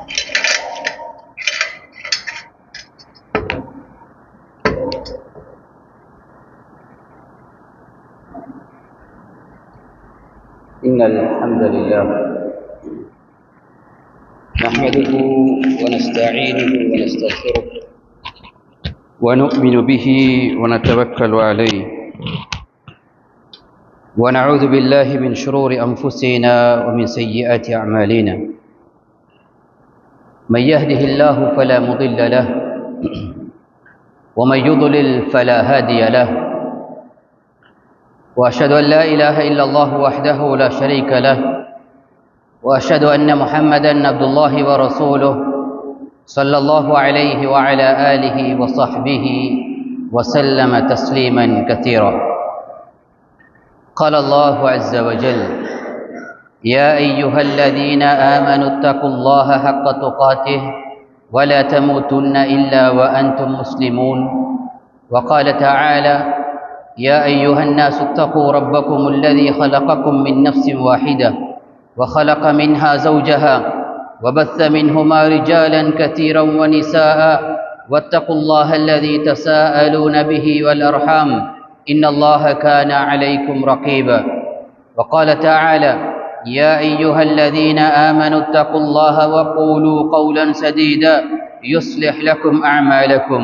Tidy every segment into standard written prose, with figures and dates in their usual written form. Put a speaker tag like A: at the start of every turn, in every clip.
A: إن الحمد لله نحمده ونستعينه ونستغفره ونؤمن به ونتوكل عليه ونعوذ بالله من شرور أنفسنا ومن سيئات أعمالنا من يهده الله فلا مضل له ومن يضلل فلا هادي له وأشهد أن لا إله إلا الله وحده لا شريك له وأشهد أن محمدًا عبد الله ورسوله صلى الله عليه وعلى آله وصحبه وسلم تسليمًا كثيرا. قال الله عز وجل: يا أيها الذين آمنوا اتقوا الله حق تقاته ولا تموتن إلا وأنتم مسلمون. وقال تعالى: يا أيها الناس اتقوا ربكم الذي خلقكم من نفس واحدة وخلق منها زوجها وبث منهما رجالا كثيرا ونساء واتقوا الله الذي تساءلون به والأرحام إن الله كان عليكم رقيبا. وقال تعالى: يا أيها الذين آمنوا اتقوا الله وقولوا قولا سديدا يصلح لكم أعمالكم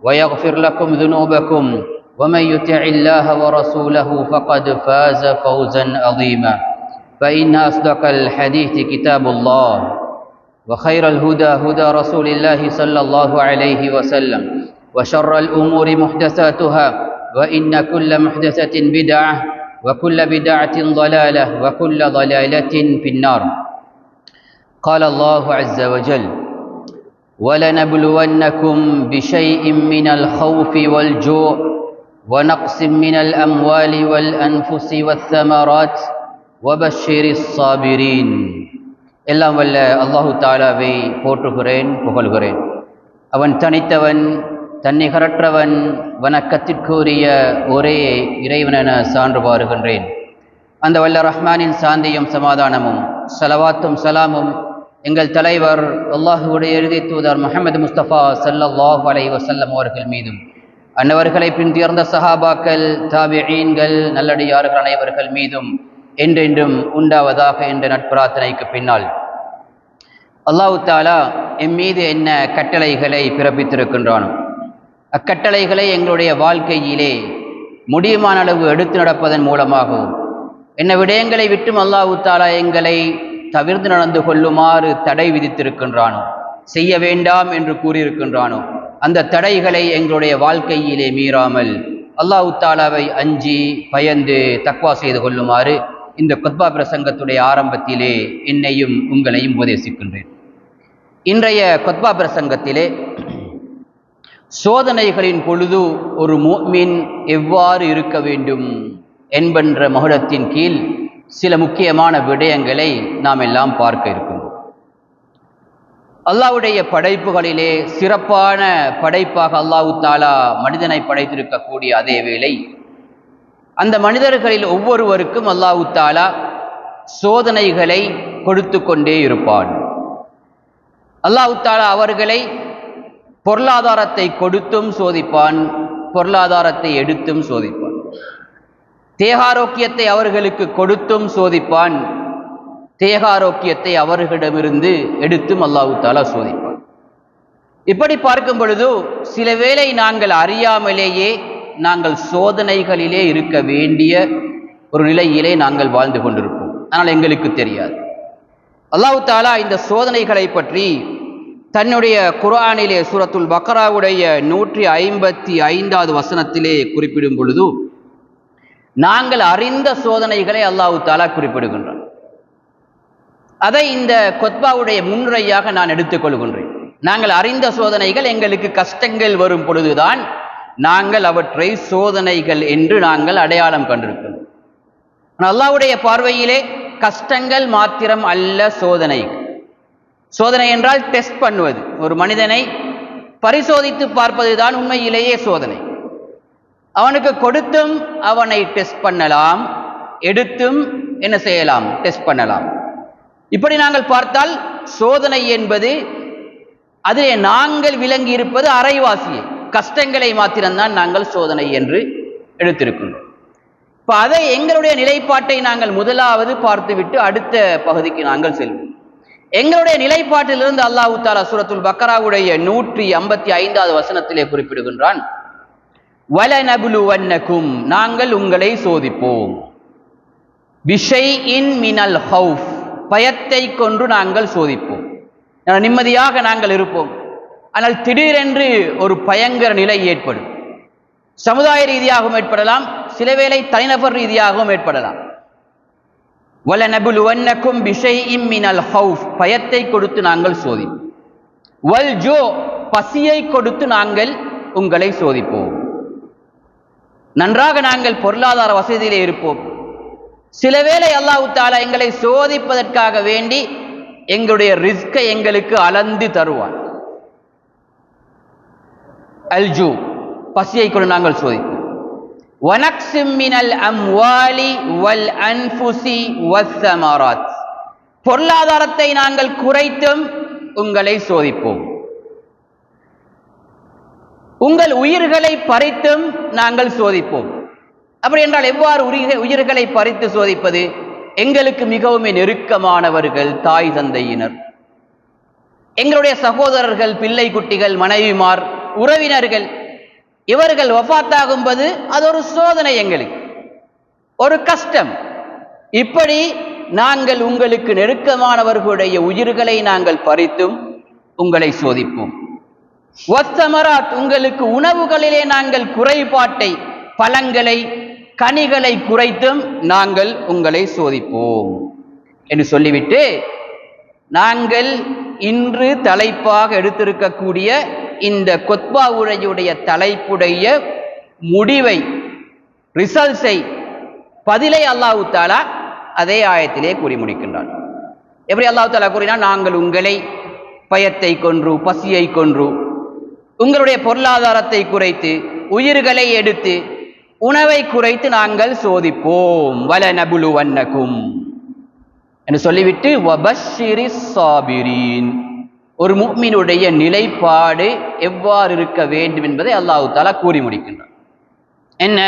A: ويغفر لكم ذنوبكم ومن يطع الله ورسوله فقد فاز فوزا عظيما. فإن أصدق الحديث كتاب الله وخير الهدى هدى رسول الله صلى الله عليه وسلم وشر الأمور محدثاتها وإن كل محدثة بدعة وكل بدعة ضلالة وكل ضلالة في النار. قال الله عز وجل: ولنبلونكم بشيء من الخوف والجوع ونقص من الأموال والأنفس والثمرات وبشر الصابرين. எல்லாம் வல்ல அல்லாஹு தாலாவை போற்றுகிறேன், புகழ்கிறேன். அவன் தனித்தவன், தன்னிகரற்றவன், வணக்கத்திற்குரிய ஒரே இறைவனென சான்று பாருகின்றேன். அந்த வல்ல ரஹ்மானின் சாந்தியும் சமாதானமும் ஸலவாத்தும் சலாமும் எங்கள் தலைவர் அல்லாஹுடைய இறுதி தூதர் முஹம்மது முஸ்தபா ஸல்லல்லாஹு அலைஹி வஸல்லம் அவர்கள் மீதும், அன்னவர்களை பின்தொடர்ந்த சஹாபாக்கள், தாபிஈன்கள், நல்லடியார்கள் அனைவர்கள் மீதும் என்றென்றும் உண்டாவதாக என்ற நட்பிரார்த்தனைக்கு பின்னால், அல்லாஹு தாலா எம் மீது என்ன கட்டளைகளை பிறப்பித்திருக்கின்றானோ அக்கட்டளைகளை எங்களுடைய வாழ்க்கையிலே முடியுமான அளவு எடுத்து நடப்பதன் மூலமாகவும், என்ன விடயங்களை விட்டும் அல்லாஹு தாலா எங்களை தவிர்த்து நடந்து கொள்ளுமாறு தடை விதித்திருக்கின்றானோ, செய்ய வேண்டாம் என்று கூறியிருக்கின்றானோ, அந்த தடைகளை எங்களுடைய வாழ்க்கையிலே மீறாமல் அல்லாஹு தாலாவை அஞ்சி பயந்து தக்வா செய்து கொள்ளுமாறு இந்த குத்பா பிரசங்கத்துடைய ஆரம்பத்திலே என்னையும் உங்களையும் உபதேசிக்கின்றேன். இன்றைய குத்பா பிரசங்கத்திலே சோதனைகளின் பொழுது ஒரு முஃமின் எவ்வாறு இருக்க வேண்டும் என்பன்ற மகுடத்தின் கீழ் சில முக்கியமான விடயங்களை நாம் எல்லாம் பார்க்க இருக்கின்றோம். அல்லாஹ்வுடைய படைப்புகளிலே சிறப்பான படைப்பாக அல்லாஹு தாலா மனிதனை படைத்திருக்கக்கூடிய அதே வேளை அந்த மனிதர்களில் ஒவ்வொருவருக்கும் அல்லாஹு தாலா சோதனைகளை கொடுத்து கொண்டே இருப்பான். அல்லாஹு தாலா அவர்களை பொருளாதாரத்தை கொடுத்தும் சோதிப்பான், பொருளாதாரத்தை எடுத்தும் சோதிப்பான். தேகாரோக்கியத்தை அவர்களுக்கு கொடுத்தும் சோதிப்பான், தேகாரோக்கியத்தை அவர்களிடமிருந்து எடுத்தும் அல்லாஹு தாலா சோதிப்பான். இப்படி பார்க்கும் பொழுது சில வேளை நாங்கள் அறியாமலேயே நாங்கள் சோதனைகளிலே இருக்க வேண்டிய ஒரு நிலையிலே நாங்கள் வாழ்ந்து கொண்டிருப்போம். ஆனால் எங்களுக்கு தெரியாது. அல்லாஹு தாலா இந்த சோதனைகளை பற்றி தன்னுடைய குர்ஆனிலே சூரத்துல் பக்ராவுடைய 155வது வசனத்திலே குறிப்பிடும் பொழுது நாங்கள் அறிந்த சோதனைகளை அல்லாஹு தாலா குறிப்பிடுகின்றான். அதை இந்த கொத்பாவுடைய முன்னுரையாக நான் எடுத்துக்கொள்கின்றேன். நாங்கள் அறிந்த சோதனைகள், எங்களுக்கு கஷ்டங்கள் வரும் பொழுதுதான் நாங்கள் அவற்றை சோதனைகள் என்று நாங்கள் அடையாளம் கண்டிருக்கிறோம். அல்லாஹ்வுடைய பார்வையிலே கஷ்டங்கள் மாத்திரம் அல்ல சோதனை. சோதனை என்றால் டெஸ்ட் பண்ணுவது, ஒரு மனிதனை பரிசோதித்து பார்ப்பதுதான் உண்மையிலேயே சோதனை. அவனுக்கு கொடுத்தும் அவனை டெஸ்ட் பண்ணலாம், எடுத்தும் என்ன செய்யலாம், டெஸ்ட் பண்ணலாம். இப்படி நாங்கள் பார்த்தால் சோதனை என்பது அதிலே நாங்கள் விளங்கி இருப்பது அரைவாசியை, கஷ்டங்களை மாத்திரம்தான் நாங்கள் சோதனை என்று எடுத்திருக்கின்றோம். இப்போ அதை எங்களுடைய நிலைப்பாட்டை நாங்கள் முதலாவது பார்த்துவிட்டு அடுத்த பகுதிக்கு நாங்கள் செல்வோம். எங்களுடைய நிலைப்பாட்டிலிருந்து அல்லாஹ் தஆலா சூரத்துல் பக்கராவுடைய 155வது வசனத்திலே குறிப்பிடுகின்றான், வலனபுலுவன்னகும், நாங்கள் உங்களை சோதிப்போம், பிஷைஇன் மினல் ஹவுஃப், பயத்தை கொண்டு நாங்கள் சோதிப்போம். நிம்மதியாக நாங்கள் இருப்போம், ஆனால் திடீரென்று ஒரு பயங்கர நிலை ஏற்படும். சமுதாய ரீதியாகவும் ஏற்படலாம், சில வேளை தனிநபர் ரீதியாகவும் ஏற்படலாம். வலனபுலுவன்னகும் பிஷைஇன் மினல் ஹவுஃப், பயத்தை கொடுத்து நாங்கள் சோதிப்போம். வல் ஜூ, பசியை கொடுத்து நாங்கள் உங்களை சோதிப்போம். நன்றாக நாங்கள் பொருளாதார வசதியிலே இருப்போம். சில வேளை அல்லாஹ் தஆலா எங்களை சோதிப்பதற்காக வேண்டி எங்களுடைய ரிஸ்கை எங்களுக்கு அளந்து தருவார். அல்ஜூ, பசியை கொண்டு நாங்கள் சோதிப்போம். வனக்ஸிம் மினல் அம்வாலி வல் அன்ஃபுஸி வஸ்ஸமராத், பொருளாதாரத்தை நாங்கள் குறைத்தும் உங்களை சோதிப்போம். உங்கள் உயிர்களை பறித்தும் நாங்கள் சோதிப்போம். அப்படி என்றால் எவ்வாறு உயிர்களை பறித்து சோதிப்பது? எங்களுக்கு மிகவும் நெருக்கமானவர்கள், தாய் தந்தையினர், எங்களுடைய சகோதரர்கள், பிள்ளை குட்டிகள், மனைவிமார், உறவினர்கள், இவர்கள் வஃபாத்தாகும்போது அது ஒரு சோதனை, எங்களுக்கு ஒரு கஷ்டம். இப்படி நாங்கள் உங்களுக்கு நெருக்கமானவர்களுடைய உயிர்களை நாங்கள் பறித்தும் உங்களை சோதிப்போம். வஸ்ஸமராத், உங்களுக்கு உணவுகளிலே நாங்கள் குறைபாட்டை, பழங்களை, கனிகளை குறைத்தும் நாங்கள் உங்களை சோதிப்போம் என்று சொல்லிவிட்டு, நாங்கள் இன்று தலைப்பாக எடுத்திருக்கக்கூடிய இந்த கொத்பா உரையுடைய தலைப்புடைய முடிவை, ரிசல்ட்ஸை, பதிலை அல்லாஹ் தஆலா அதே ஆயத்திலே கூறி முடிக்கின்றான். எப்படி அல்லாஹ் தஆலா கூறினான்? நாங்கள் உங்களை பயத்தை கொன்று, பசியை கொன்று, உங்களுடைய பொருளாதாரத்தை குறைத்து, உயிர்களை எடுத்து, உணவை குறைத்து நாங்கள் சோதிப்போம். வலனபுலுவன்னகும் என்று சொல்லிவிட்டு வபஷ்ஷிரிஸ் சாபிரீன், ஒரு முஃமினுடைய நிலைப்பாடு எவ்வாறு இருக்க வேண்டும் என்பதை அல்லாஹ் தஆலா கூறி முடிக்கின்றார். என்ன?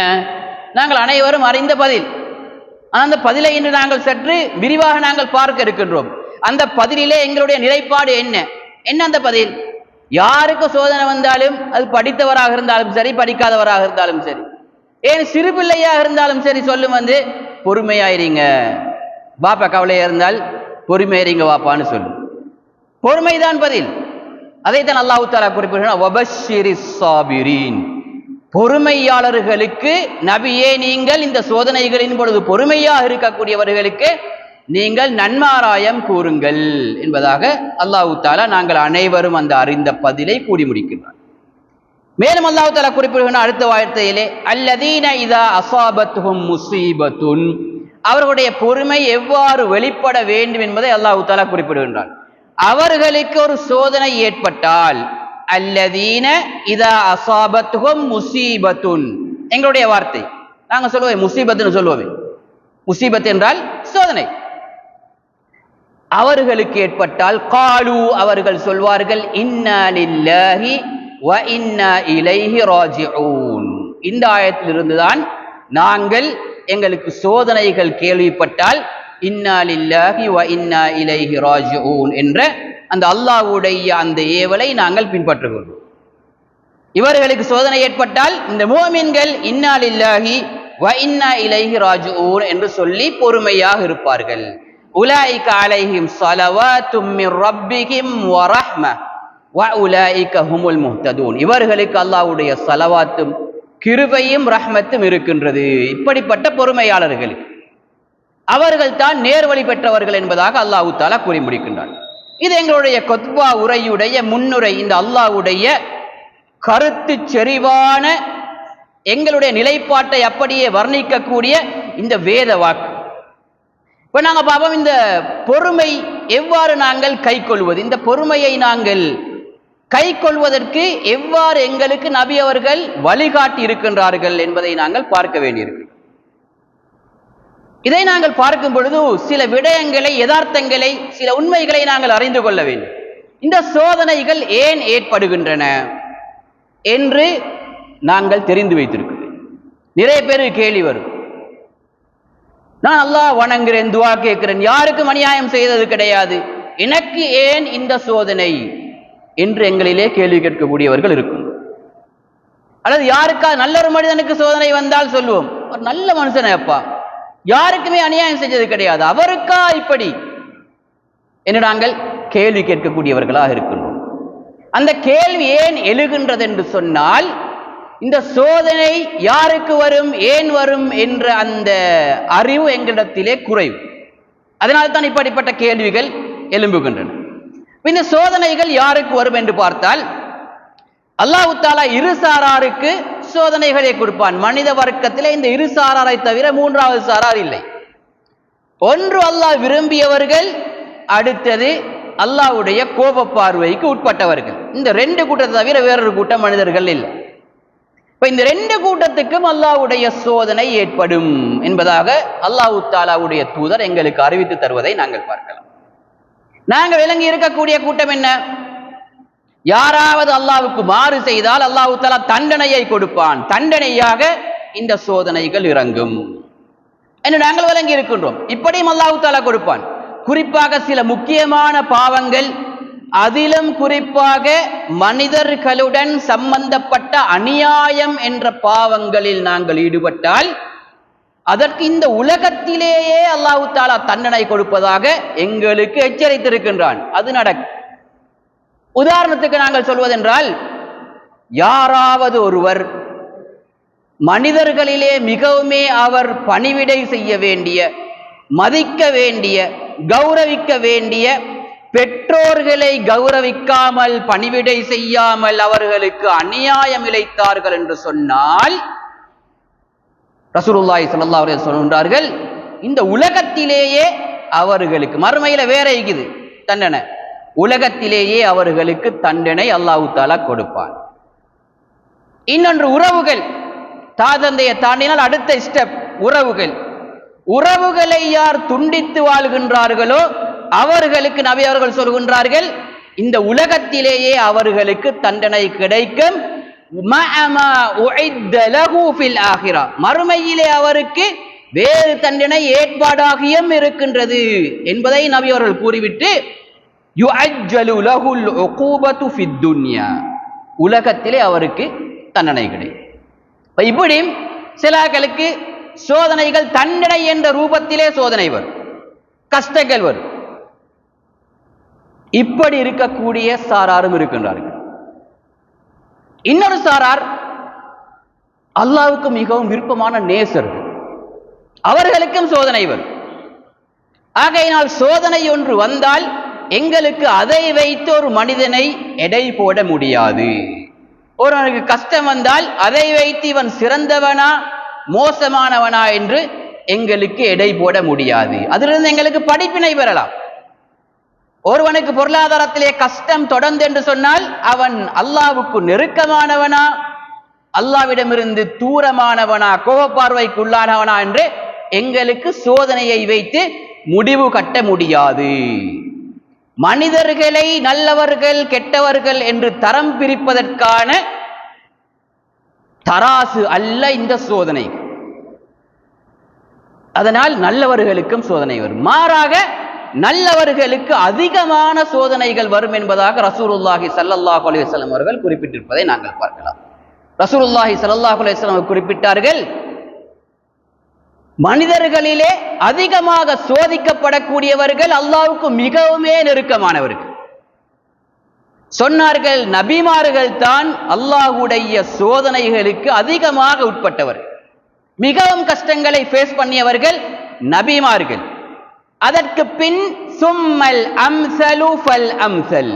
A: நாங்கள் அனைவரும் அறிந்த பதில். அந்த பதிலை இன்று நாங்கள் சற்று விரிவாக நாங்கள் பார்க்க இருக்கின்றோம். அந்த பதிலிலே எங்களுடைய நிலைப்பாடு என்ன? என்ன அந்த பதில்? யாருக்கு சோதனை வந்தாலும், அது படித்தவராக இருந்தாலும் சரி, படிக்காதவராக இருந்தாலும் சரி, ஏன் சிறு பிள்ளையாக இருந்தாலும் சரி, சொல்லும் வந்து பொறுமையாயிருங்க பாப்பா, கவலையா இருந்தால் பொறுமையாயிருங்க வாப்பான்னு சொல்லும். பொறுமைதான் பதில். அதைத்தான் அல்லாஹ் தஆலா குறிப்பிடுகிறார், வபஷ்ஷிரிஸ் சாபிரீன், பொறுமையாளர்களுக்கு நபியே நீங்கள் இந்த சோதனைகளின் பொழுது பொறுமையாக இருக்கக்கூடியவர்களுக்கு நீங்கள் நன்மாராயம் கூறுங்கள் என்பதாக அல்லாஹ் தஆலா நாங்கள் அனைவரும் அந்த அறிந்த பதிலை கூறி முடிக்கின்றார். மேலும் அல்லாஹ் தஆலா குறிப்பிடுகின்ற அடுத்த வார்த்தையிலே, அல்லதீன இதா அஸாபத்துஹும் முஸீபத்துன், அவர்களுடைய பொறுமை எவ்வாறு வெளிப்பட வேண்டும் என்பதை அல்லாஹ் தஆலா குறிப்பிடுகின்றார். அவர்களுக்கு ஒரு சோதனை ஏற்பட்டால், அல்லதீன இதா அஸாபத்துஹும் முஸீபத்துன், எங்களுடைய வார்த்தை, நாங்க சொல்லுவோம் முஸீபத்துன்னு சொல்லுவோமே, முஸீபத் என்றால் சோதனை. அவர்களுக்கு ஏற்பட்டால், காலு, அவர்கள் சொல்வார்கள், இன்னா லில்லாஹி வ இன்னா இலைஹி ராஜிஊன். இந்த ஆயத்திலிருந்து தான் நாங்கள் எங்களுக்கு சோதனைகள் கேள்விப்பட்டால் இன்னா லில்லாஹி வ இன்னா இலைஹி ராஜிஊன் என்ற அந்த அல்லாஹ்வுடைய அந்த ஏவலை நாங்கள் பின்பற்றுகிறோம். இவர்களுக்கு சோதனை ஏற்பட்டால் இந்த முஃமின்கள் இன்னா லில்லாஹி வ இன்னா இலைஹி ராஜிஊன் என்று சொல்லி பொறுமையாக இருப்பார்கள். உலாயிக அலைஹிம் ஸலவாத்தும் மிர் ரப்பிஹிம் வ ரஹ்மஹ் வ உலாயிக ஹுமுல் முஹ்ததூன். இவர்களுக்கு அல்லாஹ்வுடைய ஸலவாத்தும் கிருபையும் ரஹ்மத்தும் இருக்கின்றது. இப்படிப்பட்ட பொறுமையாளர்கள் அவர்கள் தான் நேர்வழி பெற்றவர்கள் என்பதாக அல்லாஹ் தஆலா கூறி முடிக்கின்றார். இது எங்களுடைய கொத்பா உரையுடைய முன்னுரை. இந்த அல்லாஹ்வுடைய கருத்து செறிவான எங்களுடைய நிலைப்பாட்டை அப்படியே வர்ணிக்கக்கூடிய இந்த வேத வாக்கு. இப்ப நாங்க பாப்போம், இந்த பொறுமை எவ்வாறு நாங்கள் கை கொள்வது, இந்த பொறுமையை நாங்கள் கை கொள்வதற்கு எவ்வாறு எங்களுக்கு நபி அவர்கள் வழிகாட்டி இருக்கின்றார்கள் என்பதை நாங்கள் பார்க்க வேண்டியிருக்கு. இதை நாங்கள் பார்க்கும் பொழுது சில விடயங்களை, யதார்த்தங்களை, சில உண்மைகளை நாங்கள் அறிந்து கொள்ள வேண்டும். இந்த சோதனைகள் ஏன் ஏற்படுகின்றன என்று நாங்கள் தெரிந்து வைத்திருக்கிறோம். நிறைய பேருக்கு கேள்வி வரும், நான் அல்லாஹ் வணங்குறேன், துவா கேட்கிறேன், யாருக்கும் அநியாயம் செய்தது கிடையாது, எனக்கு ஏன் இந்த சோதனை என்று எங்களிலே கேள்வி கேட்கக்கூடியவர்கள் இருக்கும். அல்லது யாருக்கா நல்ல ஒரு மனிதனுக்கு சோதனை வந்தால் சொல்லுவோம், ஒரு நல்ல மனுஷனே அப்பா, யாருக்குமே அநியாயம் செஞ்சது கிடையாது, அவருக்கா இப்படி என்று நாங்கள் கேள்வி கேட்கக்கூடியவர்களாக இருக்கின்றோம். அந்த கேள்வி ஏன் எழுகின்றது என்று சொன்னால், இந்த சோதனை யாருக்கு வரும், ஏன் வரும் என்ற அந்த அறிவு எங்களிடத்திலே குறைவு. அதனால்தான் இப்படிப்பட்ட கேள்விகள் எழும்புகின்றன. இந்த சோதனைகள் யாருக்கு வரும் என்று பார்த்தால், அல்லாஹ் தஆலா இரு சாராருக்கு சோதனைகளை கொடுப்பான். மனித வர்க்கத்திலே இந்த இரு சாராரை தவிர மூன்றாவது சாரார் இல்லை. ஒன்று அல்லாஹ் விரும்பியவர்கள், அடுத்தது அல்லாஹ்வுடைய கோப பார்வைக்கு உட்பட்டவர்கள். இந்த ரெண்டு கூட்டத்தை தவிர வேறொரு கூட்டம் மனிதர்கள் இல்லை. இப்ப இந்த ரெண்டு கூட்டத்துக்கும் அல்லாஹ்வுடைய சோதனை ஏற்படும் என்பதாக அல்லாஹ் தஆலாவுடைய தூதர் எங்களுக்கு அறிவித்து தருவதை நாங்கள் பார்க்கலாம். நாங்கள் விளங்கி இருக்கக்கூடிய கூட்டம் என்ன? யாராவது அல்லாஹ்வுக்கு மாறு செய்தால் அல்லாஹ் தஆலா தண்டனையை கொடுப்பான், தண்டனையாக இந்த சோதனைகள் இறங்கும் என்று நாங்கள் விளங்கி இருக்கின்றோம். இப்படியும் அல்லாஹ் தஆலா கொடுப்பான். குறிப்பாக சில முக்கியமான பாவங்கள், அதிலும் குறிப்பாக மனிதர்களுடன் சம்பந்தப்பட்ட அநியாயம் என்ற பாவங்களில் நாங்கள் ஈடுபட்டால் அதற்கு இந்த உலகத்திலேயே அல்லாஹ் தஆலா தண்டனை கொடுப்பதாக எங்களுக்கு எச்சரித்திருக்கின்றான். அது நடக்கும். உதாரணத்துக்கு நாங்கள் சொல்வதென்றால், யாராவது ஒருவர் மனிதர்களிலே மிகவுமே அவர் பணிவிடை செய்ய வேண்டிய, மதிக்க வேண்டிய, கௌரவிக்க வேண்டிய பெற்றோர்களை கௌரவிக்காமல், பணிவிடை செய்யாமல் அவர்களுக்கு அநியாயம் இழைத்தார்கள் என்று சொன்னால், ரசூலுல்லாஹி ஸல்லல்லாஹு அலைஹி வஸல்லம் சொல்றார்கள், இந்த உலகத்திலேயே அவர்களுக்கு, மறுமையில வேற இருக்குது தண்டனை, உலகத்திலேயே அவர்களுக்கு தண்டனை அல்லாஹ் தஆலா கொடுப்பான். இன்னொன்று உறவுகள், தாதந்தையை தாண்டினால் அடுத்த ஸ்டெப் உறவுகள். உறவுகளை யார் துண்டித்து வாழ்கின்றார்களோ அவர்களுக்கு நபி அவர்கள் சொல்கின்றார்கள், இந்த உலகத்திலேயே அவர்களுக்கு தண்டனை கிடைக்கும். மறுமையிலே அவருக்கு வேறு தண்டனை ஏற்பாடாகியும் இருக்கின்றது என்பதை நபி அவர்கள் கூறிவிட்டு, உலகத்திலே அவருக்கு தண்டனை கிடைக்கும். இப்படி சிலர்களுக்கு சோதனைகள் தண்டனை என்ற ரூபத்திலே சோதனை வரும், கஷ்டங்கள் வரும். இப்படி இருக்கக்கூடிய சாராரும் இருக்கின்றார்கள். இன்னொரு சாரார் அல்லாஹ்வுக்கு மிகவும் விருப்பமான நேசர்கள், அவர்களுக்கும் சோதனை வரும். ஆகையினால் சோதனை ஒன்று வந்தால் எங்களுக்கு அதை வைத்து ஒரு மனிதனை எடை போட முடியாது. ஒருவனுக்கு கஷ்டம் வந்தால் அதை வைத்து இவன் சிறந்தவனா மோசமானவனா என்று எங்களுக்கு எடை போட முடியாது. அதிலிருந்து எங்களுக்கு படிப்பினை பெறலாம். ஒருவனுக்கு பொருளாதாரத்திலே கஷ்டம் தொடர்ந்து என்று சொன்னால் அவன் அல்லாஹ்வுக்கு நெருக்கமானவனா, அல்லாஹ்விடமிருந்து தூரமானவனா, கோபப்பார்வைக்குள்ளானவனா என்று எங்களுக்கு சோதனையை வைத்து முடிவு கட்ட முடியாது. மனிதர்களை நல்லவர்கள் கெட்டவர்கள் என்று தரம் பிரிப்பதற்கான தராசு அல்ல இந்த சோதனை. அதனால் நல்லவர்களுக்கும் சோதனை வரும், மாறாக நல்லவர்களுக்கு அதிகமான சோதனைகள் வரும் என்பதாக ரசூலுல்லாஹி ஸல்லல்லாஹு அலைஹி வஸல்லம் அவர்கள் குறிப்பிட்டிருப்பதை நாங்கள் பார்க்கலாம். ரசூலுல்லாஹி ஸல்லல்லாஹு அலைஹி வஸல்லம் குறிப்பிட்டார்கள், மனிதர்களிலே அதிகமாக சோதிக்கப்படக்கூடியவர்கள் அல்லாஹ்வுக்கு மிகவுமே நெருக்கமானவர்கள். சொன்னார்கள், நபிமார்கள் தான் அல்லாஹ்வுடைய சோதனைகளுக்கு அதிகமாக உட்பட்டவர்கள். மிகவும் கஷ்டங்களை ஃபேஸ் பண்ணியவர்கள் நபிமார்கள். அதற்கு பின் சும்மல் அம்சலு ஃபல் அம்சல்,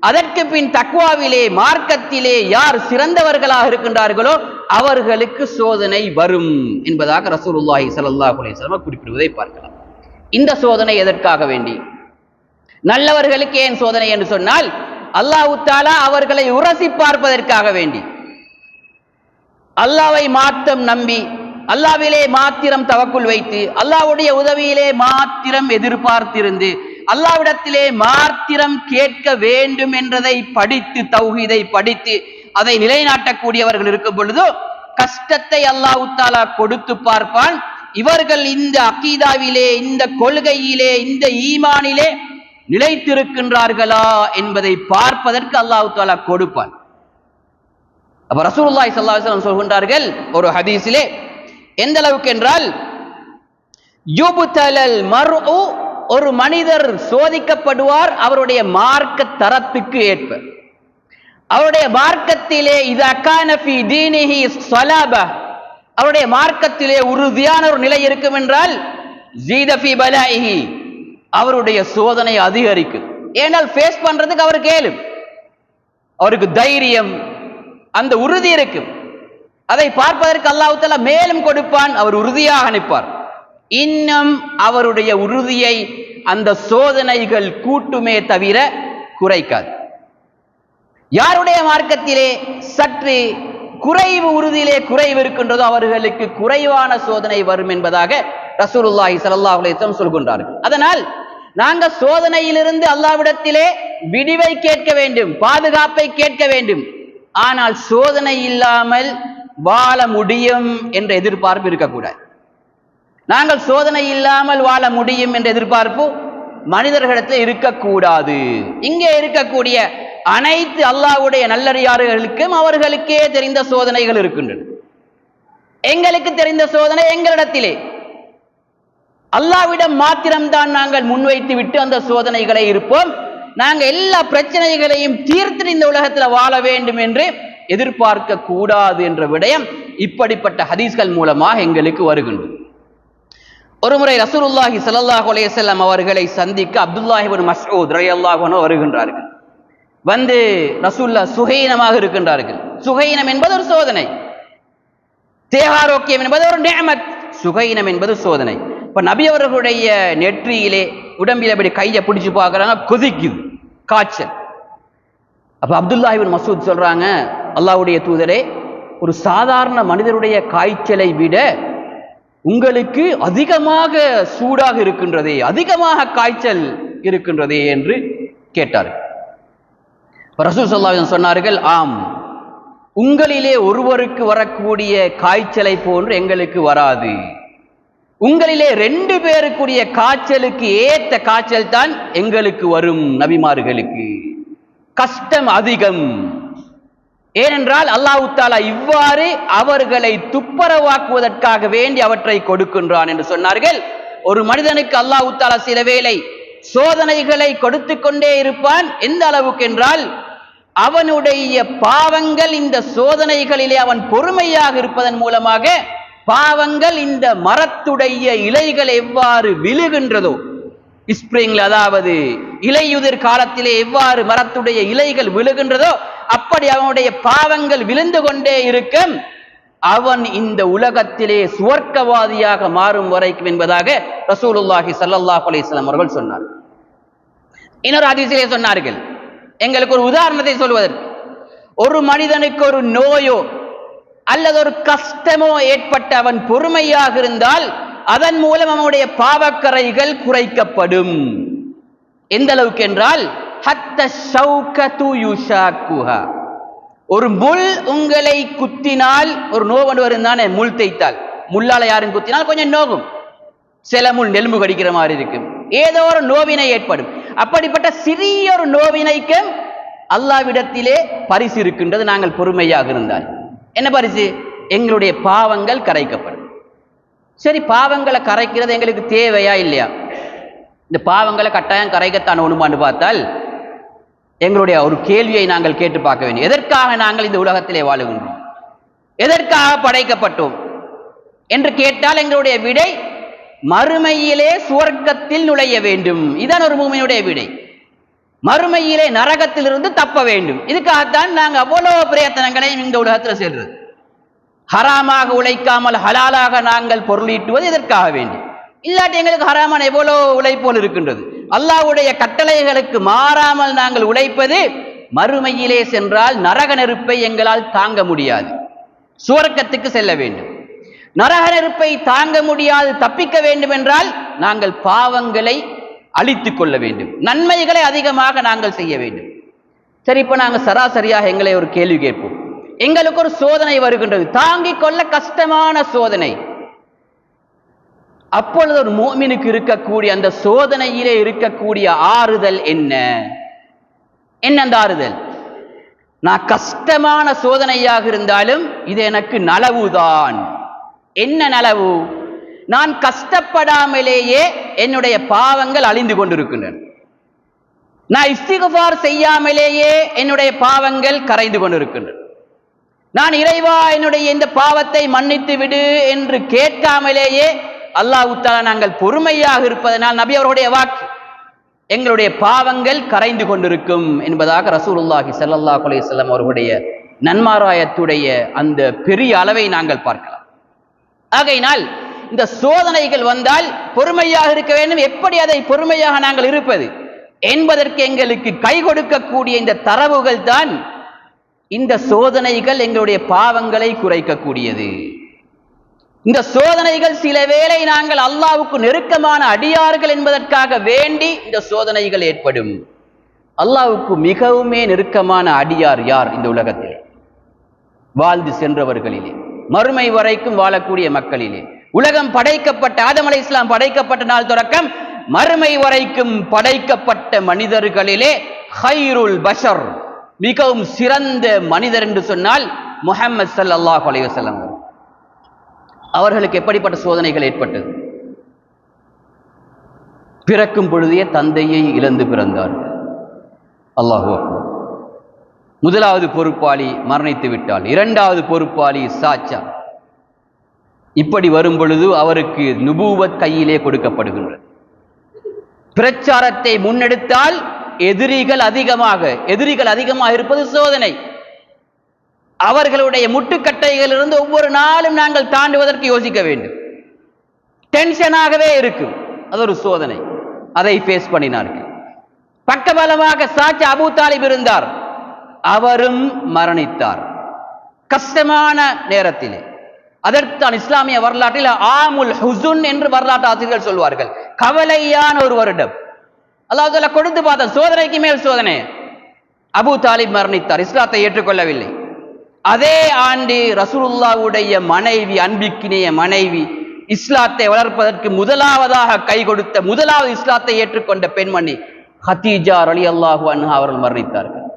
A: அதற்கு பின் தக்வாவிலே, மார்க்கத்திலே யார் சிறந்தவர்களாக இருக்கின்றார்களோ அவர்களுக்கு சோதனை வரும் என்பதாக ரசூலுல்லாஹி ஸல்லல்லாஹு அலைஹி வஸல்லம் குறிப்பிடுவதை பார்க்கலாம். இந்த சோதனை எதற்காக வேண்டி? நல்லவர்களுக்கு ஏன் சோதனை என்று சொன்னால், அல்லாஹ் தஆலா அவர்களை உரசி பார்ப்பதற்காக வேண்டி. அல்லாஹ்வை மாத்தம் நம்பி அல்லாஹ்விலே மாத்திரம் தவக்குல் வைத்து அல்லாஹ்வுடைய உதவியிலே மாத்திரம் எதிர்பார்த்திருந்து அல்லாஹ்விடத்திலே மாத்திரம் கேட்க வேண்டும் என்றதை படித்து தௌஹீதை படித்து அதை நிலைநாட்டக்கூடியவர்கள் இருக்கும் பொழுது கஷ்டத்தை அல்லாஹ் தஆலா கொடுத்து பார்ப்பான். இவர்கள் இந்த அகீதாவிலே, இந்த கொள்கையிலே, இந்த ஈமானிலே நிலைத்திருக்கின்றார்களா என்பதை பார்ப்பதற்கு அல்லாஹ் தஆலா கொடுப்பான். அப்ப ரசூலுல்லாஹி ஸல்லல்லாஹு அலைஹி வஸல்லம் சொல்கின்றார்கள் ஒரு ஹதீஸிலே, எந்த அளவுக்கு என்றால், யுப்தலல் மர்உ, ஒரு மனிதர் சோதிக்கப்படுவார் அவருடைய மார்க்க தரத்துக்கு ஏற்ப. அவருடைய மார்க்கத்திலே இதா கான ஃபீ தீனிஹி ஸலாபா, அவருடைய மார்க்கத்திலே உறுதியான ஒரு நிலை இருக்கும் என்றால், ஜீத ஃபீ பலாஇஹி, அவருடைய சோதனை அதிகரிக்கும். ஏனால் ஃபேஸ் பண்றதுக்கு அவருக்கு ஏலும், அவருக்கு தைரியம், அந்த உறுதி இருக்கும். அதை பார்ப்பதற்கு அல்லாஹ் தஆலா மேலும் கொடுப்பான், அவர் உறுதியாக நிற்பார். இன்னும் அவருடைய உறுதியை அந்த சோதனைகள் கூட்டுமே தவிர குறைக்காது. யாருடைய மார்க்கத்திலே சற்று குறைவு, உறுதியிலே குறைவு இருக்கின்றதோ அவர்களுக்கு குறைவான சோதனை வரும் என்பதாக ரசூலுல்லாஹி ஸல்லல்லாஹு அலைஹி வஸல்லம் சொல்கின்றார்கள். அதனால் நாங்க சோதனையிலிருந்து அல்லாஹ்விடத்திலே விடிவை கேட்க வேண்டும், பாதுகாப்பை கேட்க வேண்டும். ஆனால் சோதனை இல்லாமல் வாழ முடியும் என்ற எதிர்பார்ப்பு இருக்கக்கூடாது. நாங்கள் சோதனை இல்லாமல் வாழ முடியும் என்ற எதிர்பார்ப்பு மனிதர்களிடத்தில் இருக்கக்கூடாது. இங்கே இருக்கக்கூடிய அனைத்து அல்லாஹ்வுடைய நல்லடியார்களுக்கும் அவர்களுக்கே தெரிந்த சோதனைகள் இருக்கின்றன. எங்களுக்கு தெரிந்த சோதனை எங்களிடத்திலே, அல்லாஹ்விடம் மாத்திரம்தான் நாங்கள் முன்வைத்து விட்டு அந்த சோதனைகளை இருப்போம். நாங்கள் எல்லா பிரச்சனைகளையும் தீர்த்து இந்த உலகத்தில் வாழ வேண்டும் என்று எதிர்பார்க்க கூடாது என்ற விடயம் இப்படிப்பட்ட ஹதீஸ்கள் மூலமாக எங்களுக்கு வருகின்றது. ஒருமுறை ரசூலுல்லாஹி ஸல்லல்லாஹு அலைஹி வஸல்லம் அவர்களை சந்திக்க அப்துல்லாஹ் இப்னு மஸ்ஊத் ரலியல்லாஹு அன்ஹு வருகின்றார்கள். வந்து ரசூலுல்லாஹ் சுகைனமாக இருக்கின்றார்கள். சுகைனம் என்பது ஒரு சோதனை, தேகாரோக்கியம் என்பது ஒரு நிஅமத், சுகைனம் என்பது சோதனை. இப்ப நபி அவர்களுடைய நெற்றியிலே, உடம்பில் அப்படி கையை பிடிச்சு பார்க்கறாங்க, கொதிக்குது, காய்ச்சல். அப்ப அப்துல்லாஹ் இப்னு மஸ்ஊத் சொல்றாங்க, அல்லாஹ்வுடைய தூதரே, ஒரு சாதாரண மனிதருடைய காய்ச்சலை விட உங்களுக்கு அதிகமாக சூடாக இருக்கின்றதே, அதிகமாக காய்ச்சல் இருக்கின்றதே என்று கேட்டார்கள். ரசூல் ஸல்லல்லாஹு அலைஹி வஸல்லம் சொன்னார்கள், ஆம், உங்களிலே ஒருவருக்கு வரக்கூடிய காய்ச்சலை போன்று எங்களுக்கு வராது. உங்களிலே 2 பேருக்குரிய காய்ச்சலுக்கு ஏற்ற காய்ச்சல் தான் எங்களுக்கு வரும். நபிமார்களுக்கு கஷ்டம் அதிகம். ஏனென்றால் அல்லாஹ் தஆலா இவ்வாறு அவர்களை துப்பரவாக்குவதற்காக வேண்டி அவற்றை கொடுக்கின்றான் என்று சொன்னார்கள். ஒரு மனிதனுக்கு அல்லாஹ் தஆலா சில வேளை சோதனைகளை கொடுத்து கொண்டே இருப்பான். எந்த அளவுக்கு என்றால், அவனுடைய பாவங்கள் இந்த சோதனைகளிலே அவன் பொறுமையாக இருப்பதன் மூலமாக பாவங்கள் இந்த மரத்துடைய இலைகள் எவ்வாறு விழுகின்றதோ, ஸ்பிரிங்ல, அதாவது இலையுதிர் காலத்திலே எவ்வாறு மரத்துடைய இலைகள் விழுகின்றதோ அப்படி அவனுடைய பாவங்கள் விழுந்து கொண்டே இருக்கும். அவன் இந்த உலகத்திலே சுவர்க்கவாதியாக மாறும் வரைக்கும் என்பதாக ரசூலுல்லாஹி ஸல்லல்லாஹு அலைஹி வஸல்லம் அவர்கள் சொன்னார். இன்னொரு ஹதீஸிலே சொன்னார்கள், எங்களுக்கு ஒரு உதாரணத்தை சொல்வதற்கு, ஒரு மனிதனுக்கு ஒரு நோயோ அல்லது ஒரு கஷ்டமோ ஏற்பட்ட அவன் பொறுமையாக இருந்தால் அதன் மூலம் அவனுடைய பாவக்கரைகள் குறைக்கப்படும். எந்த அளவுக்கு என்றால், ஒரு முள் உங்களை குத்தினால், ஒரு நோவண்டு வருந்தானே, முள் தைத்தால், முள்ளால யாரும் குத்தினால் கொஞ்சம் நோகும், சில முள் நெலும்பு கடிக்கிற மாதிரி இருக்கும், ஏதோ ஒரு நோவினை ஏற்படும். அப்படிப்பட்ட சிறிய ஒரு நோவினைக்கும் அல்லாஹ்விடத்திலே பரிசு இருக்கின்றது. நாங்கள் பொறுமையாக இருந்தால் என்ன பரிசு? எங்களுடைய பாவங்கள் கரைக்கப்படும். சரி, பாவங்களை கரைக்கிறது எங்களுக்கு தேவையா இல்லையா? இந்த பாவங்களை கட்டாயம் கரைக்கத்தான் ஒண்ணுமான்னு பார்த்தால் எங்களுடைய ஒரு கேள்வியை நாங்கள் கேட்டு பார்க்க வேண்டும். எதற்காக நாங்கள் இந்த உலகத்திலே வாழுகின்றோம், எதற்காக படைக்கப்பட்டோம் என்று கேட்டால் எங்களுடைய விடை மறுமையிலே சுவர்க்கத்தில் நுழைய வேண்டும். இதான் ஒரு மூமினுடைய விடை. மறுமையிலே நரகத்திலிருந்து தப்ப வேண்டும். இதுக்காகத்தான் நாங்கள் அவ்வளவு பிரயத்தனங்களையும் இந்த உலகத்தில் செல்றது. ஹராமாக உழைக்காமல் ஹலாலாக நாங்கள் பொருளீட்டுவது இதற்காக வேண்டி. இல்லாட்டி எங்களுக்கு ஹராமான எவ்வளோ உழைப்போல் இருக்கின்றது. அல்லாஹ்வுடைய கட்டளைகளுக்கு மாறாமல் நாங்கள் உழைப்பது மறுமையிலே சென்றால் நரக நெருப்பை எங்களால் தாங்க முடியாது. சுவர்க்கத்துக்கு செல்ல வேண்டும். நரக நெருப்பை தாங்க முடியாது தப்பிக்க வேண்டும் என்றால் நாங்கள் பாவங்களை அழித்துக் கொள்ள வேண்டும், நன்மைகளை அதிகமாக நாங்கள் செய்ய வேண்டும். சரி, இப்ப நாங்கள் சராசரியாக எங்களை ஒரு கேள்வி கேட்போம். எங்களுக்கு ஒரு சோதனை வருகின்றது, தாங்கிக் கொள்ள கஷ்டமான சோதனை. அப்பொழுது ஒரு முஃமினுக்கு இருக்கக்கூடிய அந்த சோதனையிலே இருக்கக்கூடிய ஆறுதல் என்ன? அந்த ஆறுதல், நான் கஷ்டமான சோதனையாக இருந்தாலும் இது எனக்கு நலவுதான். என்ன நலவு? நான் கஷ்டப்படாமலேயே என்னுடைய பாவங்கள் அழிந்து கொண்டிருக்கின்றன. நான் இஸ்திக்ஃபார் செய்யாமலேயே என்னுடைய பாவங்கள் கரைந்து கொண்டிருக்கின்றன. நான் இறைவா என்னுடைய இந்த பாவத்தை மன்னித்து விடு என்று கேட்காமலேயே அல்லாஹ் தஆலா நாங்கள் பொறுமையாக இருப்பதனால் நபி அவருடைய வாக்கு, எங்களுடைய பாவங்கள் கரைந்து கொண்டிருக்கும் என்பதாக ரசூலுல்லாஹி ஸல்லல்லாஹு அலைஹி வஸல்லம் அவர்களுடைய நன்மாராயத்துடைய அந்த பெரிய அளவை நாங்கள் பார்க்கலாம். ஆகையினால் இந்த சோதனைகள் வந்தால் பொறுமையாக இருக்க வேண்டும். எப்படி அதை பொறுமையாக நாங்கள் இருப்பது என்பதற்கு எங்களுக்கு கை கொடுக்கக்கூடிய இந்த தரவுகள் தான் இந்த சோதனைகள் எங்களுடைய பாவங்களை குறைக்கக்கூடியது. இந்த சோதனைகள் சில வேளை நாங்கள் அல்லாஹ்வுக்கு நெருக்கமான அடியார்கள் என்பதற்காக வேண்டி இந்த சோதனைகள் ஏற்படும். அல்லாஹ்வுக்கு மிகவுமே நெருக்கமான அடியார் யார்? இந்த உலகத்திலே வாழ்ந்து சென்றவர்களிலே, மறுமை வரைக்கும் வாழக்கூடிய மக்களிலே, உலகம் படைக்கப்பட்ட ஆதம் அலைஹிஸ்ஸலாம் படைக்கப்பட்ட நாள் தொடக்கம் மறுமை வரைக்கும் படைக்கப்பட்ட மனிதர்களிலே ஹைருல் பஷர், மிகவும் சிறந்த மனிதர் என்று சொன்னால் முஹம்மது ஸல்லல்லாஹு அலைஹி வஸல்லம். அவர்களுக்கு எப்படிப்பட்ட சோதனைகள் ஏற்பட்டது? பிறக்கும் பொழுதே தந்தையை இழந்து பிறந்தார். அல்லாஹு அக்பர். முதலாவது பொறுப்பாளி மரணித்து விட்டால், இரண்டாவது பொறுப்பாளி சாச்சா. இப்படி வரும் பொழுது அவருக்கு நுபுவத் கையிலே கொடுக்கப்படுகின்றது. பிரச்சாரத்தை முன்னெடுத்தால் எதிரிகள் அதிகமாக இருப்பது சோதனை. அவர்களுடைய முட்டுக்கட்டைகளிலிருந்து ஒவ்வொரு நாளும் நாங்கள் தாண்டுவதற்கு யோசிக்க வேண்டும். டென்ஷனாகவே இருக்கும், அது ஒரு சோதனை. அதை ஃபேஸ் பண்ணினார்கள். பக்கபலமாக சாச்சா அபூ தாலிப் இருந்தார், அவரும் மரணித்தார் கஷ்டமான நேரத்திலே. அதற்கான இஸ்லாமிய வரலாற்றில் ஆமுல் ஹுசுன் என்று வரலாற்று ஆசிரியர்கள் சொல்வார்கள், கவலையான ஒரு வருடம். அல்லாஹ் தஆலா கொடுத்து பார்த்த சோதனைக்கு மேல் சோதனை. அபூ தாலிப் மரணித்தார், இஸ்லாத்தை ஏற்றுக்கொள்ளவில்லை. அதே ஆண்டு ரசூலுல்லாஹ்வுடைய மனைவி, அன்பிக்கினிய மனைவி, இஸ்லாத்தை வளர்ப்பதற்கு முதலாவதாக கை கொடுத்த, முதலாவது இஸ்லாத்தை ஏற்றுக்கொண்ட பெண்மணி ஹதீஜா ரலியல்லாஹு அன்ஹா அவர்கள் மரணித்தார்கள்.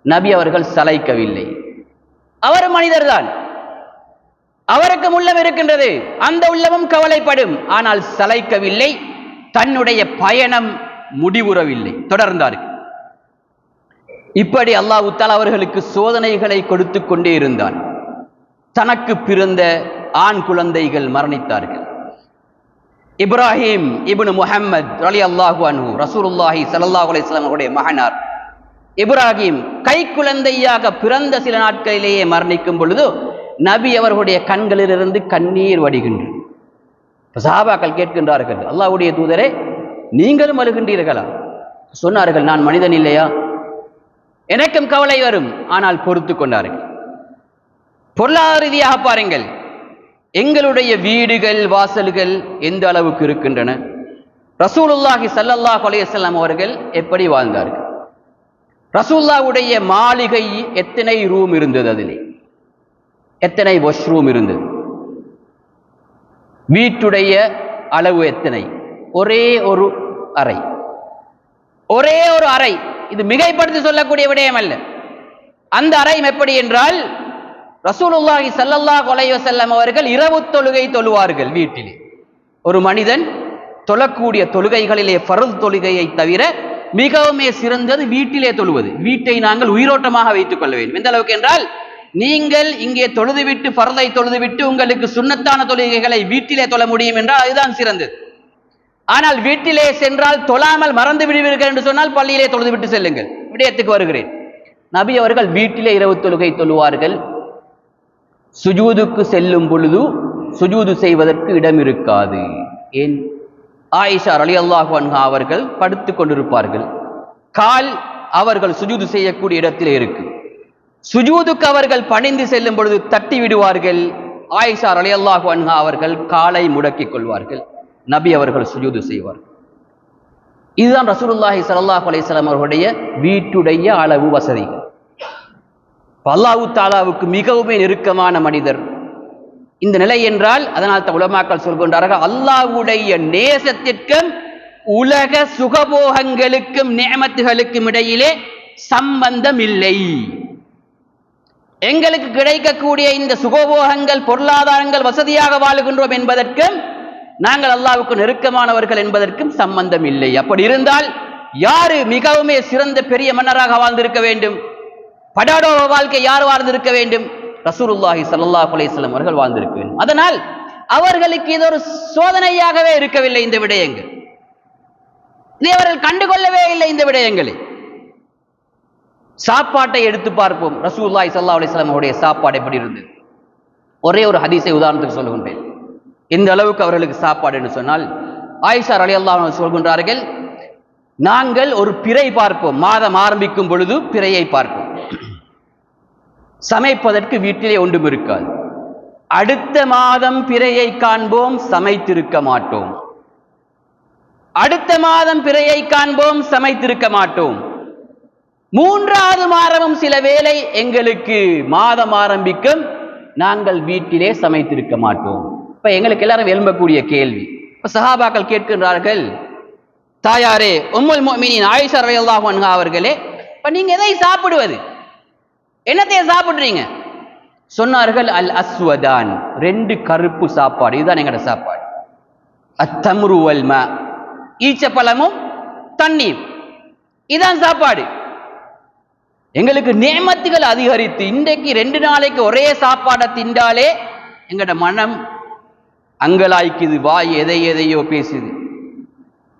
A: நபி அவர்கள் சளைக்கவில்லை. அவர் மனிதர்தான், அவருக்கும் உள்ளம் இருக்கின்றது, அந்த உள்ளமும் கவலைப்படும். ஆனால் சளைக்கவில்லை. தன்னுடைய பயணம் முடிவுறவில்லை, தொடர்ந்தார்கள். இப்படி அல்லாஹ் தஆலா அவர்களுக்கு சோதனைகளை கொடுத்து கொண்டே இருந்தான். தனக்கு பிறந்த ஆண் குழந்தைகள் மரணித்தார்கள். இப்ராஹிம் இப்னு முஹம்மது ரலியல்லாஹு அன்ஹு, ரசூலுல்லாஹி ஸல்லல்லாஹு அலைஹி வஸல்லம் அவருடைய மகனார் இப்ராஹிம் கை குழந்தையாக பிறந்த சில நாட்களிலேயே மரணிக்கும் பொழுது நபி அவர்களுடைய கண்களிலிருந்து கண்ணீர் வடிகின்றது. சஹாபாக்கள் கேட்கின்றார்கள், அல்லாஹ்வுடைய தூதரே, நீங்களும் அழுகின்றீர்களா? சொன்னார்கள், நான் மனிதன் இல்லையா, எனக்கும் கவலை வரும். ஆனால் பொறுத்து கொண்டார்கள். பொருளாதார ரீதியாக பாருங்கள், எங்களுடைய வீடுகள் வாசல்கள் எந்த அளவுக்கு இருக்கின்றன. ரசூலுல்லாஹி ஸல்லல்லாஹு அலைஹி வஸல்லம் அவர்கள் எப்படி வாழ்ந்தார்கள்? ரசூலுல்லாஹ்வுடைய மாளிகை எத்தனை ரூம் இருந்தது, அதிலே எத்தனை வாஷ்ரூம் இருந்தது, வீட்டுடைய அளவு எத்தனை, ஒரே ஒரு அறை, ஒரே ஒரு அறை. இது மிகைப்படுத்தி சொல்லக்கூடிய விடயம் அல்ல. அந்த அறை எப்படி என்றால், ரசூலுல்லாஹி ஸல்லல்லாஹு அலைஹி வஸல்லம் அவர்கள் இரவு தொழுகை தொழுவார்கள் வீட்டிலே. ஒரு மனிதன் தொழக்கூடிய தொழுகைகளிலே ஃபர்த் தொழுகையை தவிர மிகவும் சிறந்தது வீட்டிலே தொழுவது. வீட்டை நாங்கள் உயிரோட்டமாக வைத்துக் கொள்ள வேண்டும். எந்த அளவுக்கு என்றால், நீங்கள் இங்கே தொழுதுவிட்டு ஃபர்தை தொழுதுவிட்டு உங்களுக்கு சுன்னத்தான தொழுகைகளை வீட்டிலே தொழ முடியும் என்றால் அதுதான் சிறந்தது. ஆனால் வீட்டிலே சென்றால் தொழாமல் மறந்து விடுவீர்கள் என்று சொன்னால் பள்ளியிலே தொழுதுவிட்டு செல்லுங்கள். விடயத்துக்கு வருகிறேன். நபி அவர்கள் வீட்டிலே இரவு தொழுகை தொழுவார்கள். சுஜூதுக்கு செல்லும் பொழுது சுஜூது செய்வதற்கு இடம் இருக்காது. ஏன்? ஆயிஷா ரலியல்லாஹு அன்ஹா அவர்கள் படுத்துக் கொண்டிருப்பார்கள். கால் அவர்கள் சுஜூது செய்யக்கூடிய இடத்திலே இருக்கு. சுஜூதுக்கு அவர்கள் பணிந்து செல்லும் பொழுது தட்டி விடுவார்கள். ஆயிஷா ரலியல்லாஹு அன்ஹா அவர்கள் காலை முடக்கிக் கொள்வார்கள், நபி அவர்கள் சுஜூது செய்வார்கள். இதுதான் ரசூலுல்லாஹி ஸல்லல்லாஹு அலைஹி வஸல்லம் அவர்களுடைய வீட்டுடைய அளவு வசதிகள். அல்லாஹ் தஆலாவுக்கு மிகவும் நெருக்கமான மனிதர் இந்த நிலை என்றால், அதனால் தான் உலமாக்கள் சொல்கின்றார்கள், அல்லாஹ்வுடைய நேசத்திற்கும் உலக சுகபோகங்களுக்கும் நிஅமத்துகளுக்கும் இடையிலே சம்பந்தம் இல்லை. எங்களுக்கு கிடைக்கக்கூடிய இந்த சுகபோகங்கள், பொருளாதாரங்கள், வசதியாக வாழுகின்றோம் என்பதற்கும் நாங்கள் அல்லாஹ்வுக்கு நெருக்கமானவர்கள் என்பதற்கும் சம்பந்தம் இல்லை. அப்படி இருந்தால் யாரு மிகவும் சிறந்த பெரிய மன்னராக வாழ்ந்திருக்க வேண்டும்? படாடோ வாழ்க்கை யார் வாழ்ந்திருக்க வேண்டும்? ரசூலுல்லாஹி ஸல்லல்லாஹு அலைஹி வஸல்லம் அவர்கள் வாழ்ந்திருக்க வேண்டும். அதனால் அவர்களுக்கு இது ஒரு சோதனையாகவே இருக்கவில்லை. இந்த விடயங்கள் இதை அவர்கள் கண்டுகொள்ளவே இல்லை. இந்த விடயங்களை சாப்பாட்டை எடுத்து பார்ப்போம். ரசூலுல்லாஹி ஸல்லல்லாஹு அலைஹி வஸல்லம் அவருடைய சாப்பாடு எப்படி இருந்தது? ஒரே ஒரு ஹதீஸை உதாரணத்துக்கு சொல்லுகின்றேன். இந்த அளவுக்கு அவர்களுக்கு சாப்பாடு என்று சொன்னால், ஆயிஷா ரலியல்லாஹு அன்ஹா சொல்கின்றார்கள், நாங்கள் ஒரு பிறை பார்ப்போம், மாதம் ஆரம்பிக்கும் பொழுது பிறையை பார்ப்போம். சமைப்பதற்கு வீட்டிலே ஒன்றும் இருக்காது. அடுத்த மாதம் பிறையை காண்போம், சமைத்திருக்க மாட்டோம். அடுத்த மாதம் பிறையை காண்போம், சமைத்திருக்க மாட்டோம். மூன்றாவது மாதமும் சில வேளை எங்களுக்கு மாதம் ஆரம்பிக்கும், நாங்கள் வீட்டிலே சமைத்திருக்க மாட்டோம். இப்ப எங்களுக்கு எல்லாரும் எழும்பக்கூடிய கேள்வி, இப்ப சஹாபாக்கள் கேட்கின்றார்கள், தாயாரே உம்முல் முஃமினீன் ஆயிஷா ரலியல்லாஹு அன்ஹா அவர்களே, இப்ப நீங்க எதை சாப்பிடுவது? என்னத்தை சாப்பிடுறீங்க? சொன்னார்கள், அல் அஸ்வதான், ரெண்டு கருப்பு சாப்பாடு, இதுதான் எங்கட சாப்பாடு. அத்தம்ரு வல் மா, ஈச்சப்பழமும் தண்ணீர், இதுதான் சாப்பாடு. எங்களுக்கு நிஅமத்துகள் அதிகரித்து இன்றைக்கு 2 நாளைக்கு ஒரே சாப்பாடை திண்டாலே எங்கட மனம் அங்கலாய்க்குது, வாய் எதையோ பேசுது.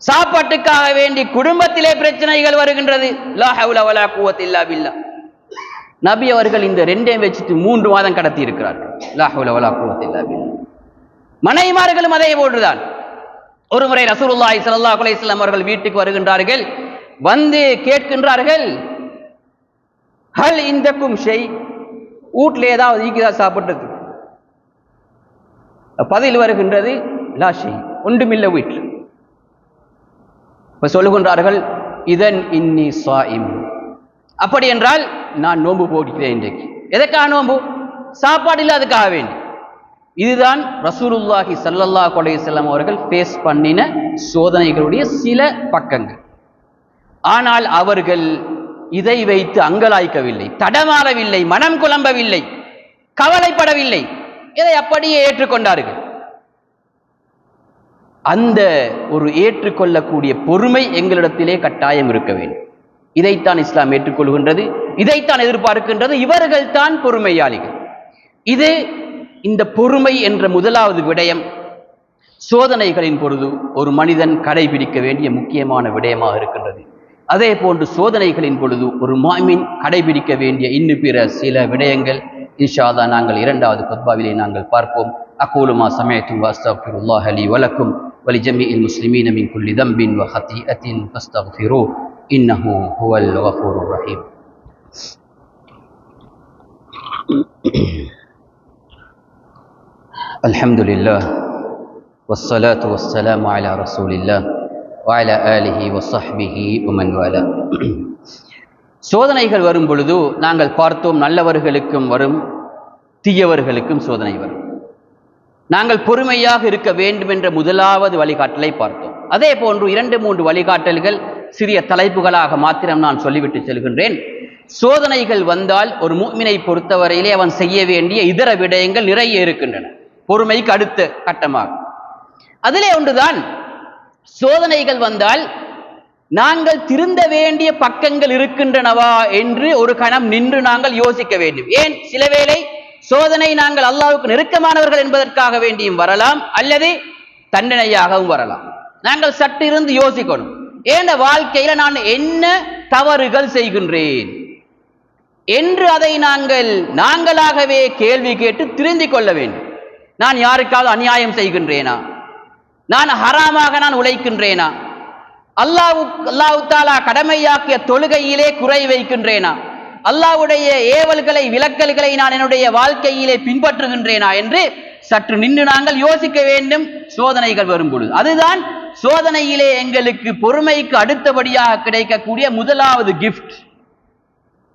A: சாப்பாட்டுக்காக வேண்டி குடும்பத்திலே பிரச்சனைகள் வருகின்றது. லா ஹவுல வலா குவத்த இல்லா பில்லாஹ். நபி அவர்கள் இந்த 2ஐயும் வச்சுட்டு 3 மாதம் கடத்தி இருக்கிறார்கள். லா ஹவுல வலா குவத்த இல்லா பில்லாஹ். மனைவிமார்களும் அதே போன்றுதான். ஒரு முறை ரசூலுல்லாஹி ஸல்லல்லாஹு அலைஹி வஸல்லம் அவர்கள் வீட்டுக்கு வருகின்றார்கள். வந்து கேட்கின்றார்கள், ஹல் இந்தக்கும் ஷை, வீட்டில் ஏதாவது ஈக்குதா சாப்பிட்றது? பதில் வருகின்றது, லா ஷை, ஒன்றுமில்லை வீட்டில். இப்ப சொல்லுகின்றார்கள், இதன் இன்னி ஸாயிம், அப்படி என்றால் நான் நோன்பு போடுகிறேன். இன்றைக்கு எதற்காக நோன்பு? சாப்பாடு இல்லை, அதுக்காக வேண்டி. இதுதான் ரசூலுல்லாஹி ஸல்லல்லாஹு அலைஹி வஸல்லம் அவர்கள் ஃபேஸ் பண்ணின சோதனைகளுடைய சில பக்கங்கள். ஆனால் அவர்கள் இதை வைத்து அங்கலாய்க்கவில்லை, தடமாறவில்லை, மனம் குழம்பவில்லை, கவலைப்படவில்லை. இதை அப்படியே ஏற்றுக்கொண்டார்கள். அந்த ஒரு ஏற்றுக்கொள்ளக்கூடிய பொறுமை எங்களிடத்திலே கட்டாயம் இருக்க வேண்டும். இதைத்தான் இஸ்லாம் ஏற்றுக்கொள்கின்றது, இதைத்தான் எதிர்பார்க்கின்றது. இவர்கள் தான் பொறுமையாளிகள். இது இந்த பொறுமை என்ற முதலாவது விடயம் சோதனைகளின் பொழுது ஒரு மனிதன் கடைபிடிக்க வேண்டிய முக்கியமான விடயமாக இருக்கின்றது. அதே போன்று சோதனைகளின் பொழுது ஒரு முஃமின் கடைபிடிக்க வேண்டிய இன்னும் பிற சில விடயங்கள் இன்ஷா அல்லாஹ் நாங்கள் 2வது குத்பாவிலே நாங்கள் பார்ப்போம். அகூலு மா சமஅதும் வ அஸ்தக்ஃபிருல்லாஹ லி வ லக்கும் வ லிஜமீஇல் முஸ்லிமீன மின் குல்லி தம்பின் வ ஹதீஅத்தின் ஃபஸ்தக்ஃபிரூ இன்னஹு ஹுவல் கஃபூருர் ரஹீம். அல்ஹம்துலில்லாஹ் வஸ்ஸலாத்து வஸ்ஸலாமு அலா ரசூலில்லாஹ் வஅலா ஆலிஹி வஸஹ்பிஹி வமன் வாலா. சோதனைகள் வரும் பொழுது நாங்கள் பார்த்தோம், நல்லவர்களுக்கும் வரும், தீயவர்களுக்கும் சோதனை வரும். நாங்கள் பொறுமையாக இருக்க வேண்டும் என்ற முதலாவது வழிகாட்டலை பார்த்தோம். அதே போன்று 2-3 வழிகாட்டல்கள் சிறிய தலைப்புகளாக மாத்திரம் நான் சொல்லிவிட்டு செல்கின்றேன். சோதனைகள் வந்தால் ஒரு முஃமினை பொறுத்தவரையிலே அவன் செய்ய வேண்டிய இதர விடயங்கள் நிறைய இருக்கின்றன, பொறுமைக்கு அடுத்த கட்டமாக. அதிலே ஒன்றுதான், சோதனைகள் வந்தால் நாங்கள் திருந்த வேண்டிய பக்கங்கள் இருக்கின்றனவா என்று ஒரு கணம் நின்று நாங்கள் யோசிக்க வேண்டும். ஏன், சில வேளை சோதனை நாங்கள் அல்லாஹ்வுக்கு நெருக்கமானவர்கள் என்பதற்காக வேண்டியும் வரலாம், அல்லது தண்டனையாகவும் வரலாம். நாங்கள் சற்று இருந்து யோசிக்கணும், ஏன் வாழ்க்கையில நான் என்ன தவறுகள் செய்கின்றேன் என்று அதை நாங்களாகவே கேள்வி கேட்டு திருந்திக் கொள்ள வேண்டும். நான் யாருக்காவது அநியாயம் செய்கின்றேனா? நான் ஹராமாக நான் உழைக்கின்றேனா? அல்லாஹ் தஆலா கடமையாக்கிய தொழுகையிலே குறை வைக்கின்றேனா? அல்லாஹ்வுடைய ஏவல்களை விலக்கல்களை நான் என்னுடைய வாழ்க்கையிலே பின்பற்றுகின்றேனா என்று சற்று நின்று நாங்கள் யோசிக்க வேண்டும் சோதனைகள் வரும் பொழுது. அதுதான் சோதனையிலே எங்களுக்கு பொறுமைக்கு அடுத்தபடியாக கிடைக்கக்கூடிய முதலாவது கிஃப்ட்.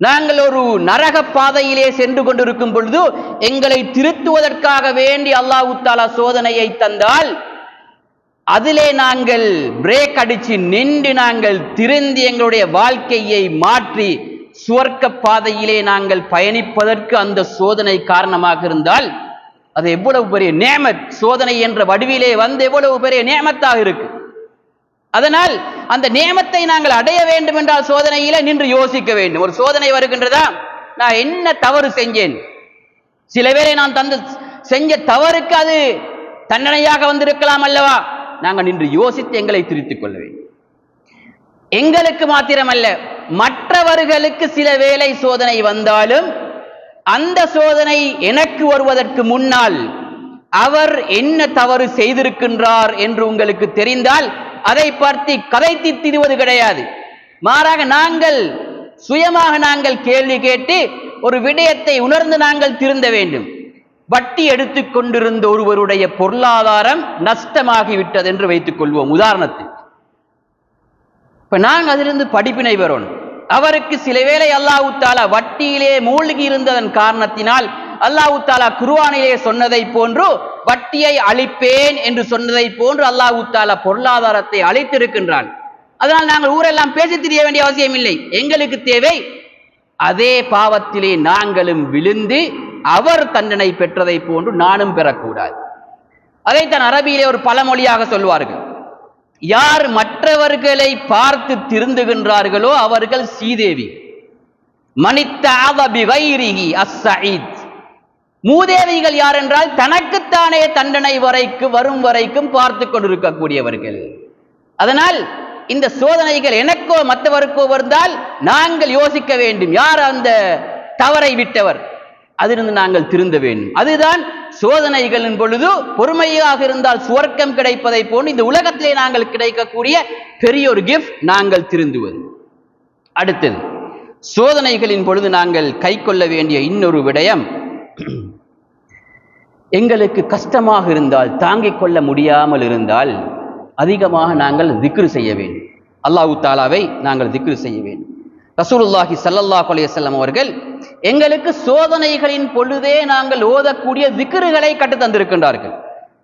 A: நாங்கள் ஒரு நரக பாதையிலே சென்று கொண்டிருக்கும் பொழுது எங்களை திருத்துவதற்காக வேண்டி அல்லாஹ் தஆலா சோதனையை தந்தால் அதிலே நாங்கள் பிரேக் அடிச்சு நின்று நாங்கள் திருந்தி எங்களுடைய வாழ்க்கையை மாற்றி சுவர்க்க பாதையிலே நாங்கள் பயணிப்பதற்கு அந்த சோதனை காரணமாக இருந்தால் அது எவ்வளவு பெரிய நேமத், சோதனை என்ற வடிவிலே வந்து எவ்வளவு பெரிய நேமத்தாக இருக்கு. அதனால் அந்த நேமத்தை நாங்கள் அடைய வேண்டும் என்றால் சோதனையில நின்று யோசிக்க வேண்டும். ஒரு சோதனை வருகின்றதா, நான் என்ன தவறு செஞ்சேன், சில வேளை நான் செஞ்ச தவறுக்கு அது தண்டனையாக வந்திருக்கலாம் அல்லவா, நாங்கள் நின்று யோசித்து எங்களை திருத்திக் கொள்ள வேண்டும். எங்களுக்கு மாத்திரமல்ல, மற்றவர்களுக்கு சில வேளை சோதனை வந்தாலும் அந்த சோதனை எனக்கு வருவதற்கு முன்னால் அவர் என்ன தவறு செய்திருக்கின்றார் என்று உங்களுக்கு தெரிந்தால் அதை பற்றி கதைத்து திரிவது கிடையாது. மாறாக நாங்கள் சுயமாக நாங்கள் கேள்வி கேட்டு ஒரு விடயத்தை உணர்ந்து நாங்கள் திருந்த வேண்டும். வட்டி எடுத்துக் கொண்டிருந்த ஒருவருடைய பொருளாதாரம் நஷ்டமாகிவிட்டது என்று வைத்துக் கொள்வோம் உதாரணத்துக்கு. இப்ப நாங்கள் அதிலிருந்து படிப்பினை பெறணும். அவருக்கு சில வேளை அல்லாஹ் தஆலா வட்டியிலே மூழ்கி இருந்ததன் காரணத்தினால் அல்லாஹ் தஆலா குர்ஆனிலே சொன்னதை போன்று வட்டியை அழிப்பேன் என்று சொன்னதை போன்று அல்லாஹ் தஆலா பொருளாதாரத்தை அழித்திருக்கின்றான். அதனால் நாங்கள் ஊரெல்லாம் பேசி தெரிய வேண்டிய அவசியம் இல்லை. எங்களுக்கு தேவை அதே பாவத்திலே நாங்களும் விழுந்து அவர் தண்டனை பெற்றதை போன்று நானும் பெறக்கூடாது. அதைத்தான் அரபியிலே ஒரு பழமொழியாக சொல்வார்கள், யார் மற்றவர்களை பார்த்து திருந்துகின்றார்களோ அவர்கள் சீதேவி. மனித்தஅத பிகைரிஹி அஸ்ஸஈத். மூதேவிகள் யார் என்றால் தனக்குத்தானே தண்டனை வரும் வரைக்கும் பார்த்து கொண்டிருக்கக்கூடியவர்கள். அதனால் இந்த சோதனைகள் எனக்கோ மற்றவருக்கோ வந்தால் நாங்கள் யோசிக்க வேண்டும், யார் அந்த தவறை விட்டவர், அதிலிருந்து நாங்கள் திருந்த வேண்டும். அதுதான் சோதனைகளின் பொழுது பொறுமையாக இருந்தால் சுவர்க்கம் கிடைப்பதை போன்று இந்த உலகத்திலே நாங்கள் கிடைக்கக்கூடிய பெரிய ஒரு கிஃப்ட், நாங்கள் திருந்துவது. அடுத்தது, சோதனைகளின் பொழுது நாங்கள் கை கொள்ள வேண்டிய இன்னொரு விடயம், எங்களுக்கு கஷ்டமாக இருந்தால் தாங்கிக் கொள்ள முடியாமல் இருந்தால் அதிகமாக நாங்கள் திக்ரு செய்ய வேண்டும். அல்லாஹ் தஆலாவை நாங்கள் திக்ரு செய்ய வேண்டும். ரசூலுல்லாஹி ஸல்லல்லாஹு அலைஹி வஸல்லம் அவர்கள் எங்களுக்கு சோதனைகளின் பொழுதே நாங்கள் ஓதக்கூடிய திக்ருகளை கற்று தந்திருக்கின்றார்கள்.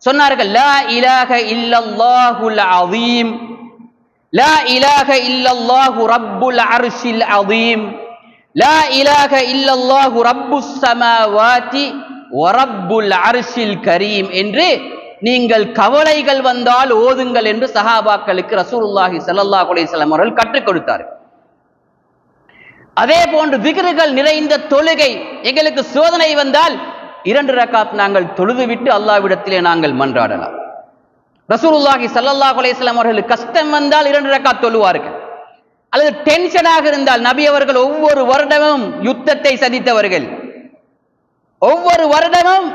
A: சொன்னார்கள், லா இலாஹ இல்லல்லாஹுல் அஸீம், லா இலாஹ இல்லல்லாஹு ரப்புல் அர்ஷில் அஸீம், லா இலாஹ இல்லல்லாஹு ரப்புஸ் ஸமாவாதி வ ரப்புல் அர்ஷில் கரீம் என்று நீங்கள் கவலைகள் வந்தால் ஓதுங்கள் என்று சஹாபாக்களுக்கு ரசூலுல்லாஹி ஸல்லல்லாஹு அலைஹி வஸல்லம் அவர்கள் கற்றுக் கொடுத்தார்கள். அதே போன்று திக்ருகள் நிறைந்த தொழுகை, எங்களுக்கு சோதனை வந்தால் 2 ரக்காத் நாங்கள் தொழுதுவிட்டு அல்லாஹ்விடத்திலே நாங்கள் மன்றாடலாம். ரசூலுல்லாஹி ஸல்லல்லாஹு அலைஹி வஸல்லம் அவர்களுக்கு கஷ்டம் வந்தால் 2 ரக்காத் தொழுவார்கள். அல்லது டென்ஷனாக இருந்தால், நபி அவர்கள் ஒவ்வொரு வருடமும் யுத்தத்தை சந்தித்தவர்கள், ஒவ்வொரு வருடமும்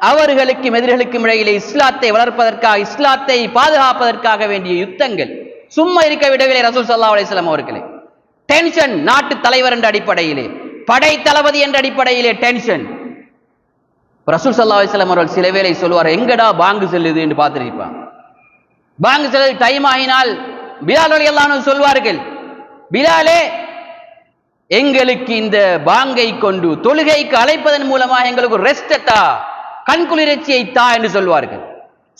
A: அவர்களுக்கும் எதிர்களுக்கும் இடையிலே இஸ்லாத்தை வளர்ப்பதற்காக, இஸ்லாத்தை பாதுகாப்பதற்காக வேண்டிய யுத்தங்கள், சும்மா இருக்க விடவில்லை ரசூல் ஸல்லல்லாஹு அலைஹி வஸல்லம் அவர்களே. டென்ஷன், நாட்டு தலைவர் என்ற அடிப்படையிலே, படை தளபதி என்ற அடிப்படையிலே டென்ஷன். ரசூல் ஸல்லல்லாஹு அலைஹி வஸல்லம் அவர்கள் சில வேளை சொல்வார், எங்கடா பாங்கு செல்லுது என்று பார்த்திருப்பான். பாங்கு செல்ல டைம் ஆகினால் பிலால் ரலியல்லாஹு அன்ஹு சொல்வார்கள், பிலாலே எங்களுக்கு இந்த பாங்கை கொண்டு தொழுகைக்கு அழைப்பதன் மூலமாக எங்களுக்கு ரெஸ்ட் தா, கண்குளிர்ச்சியை தா என்று சொல்வார்கள்.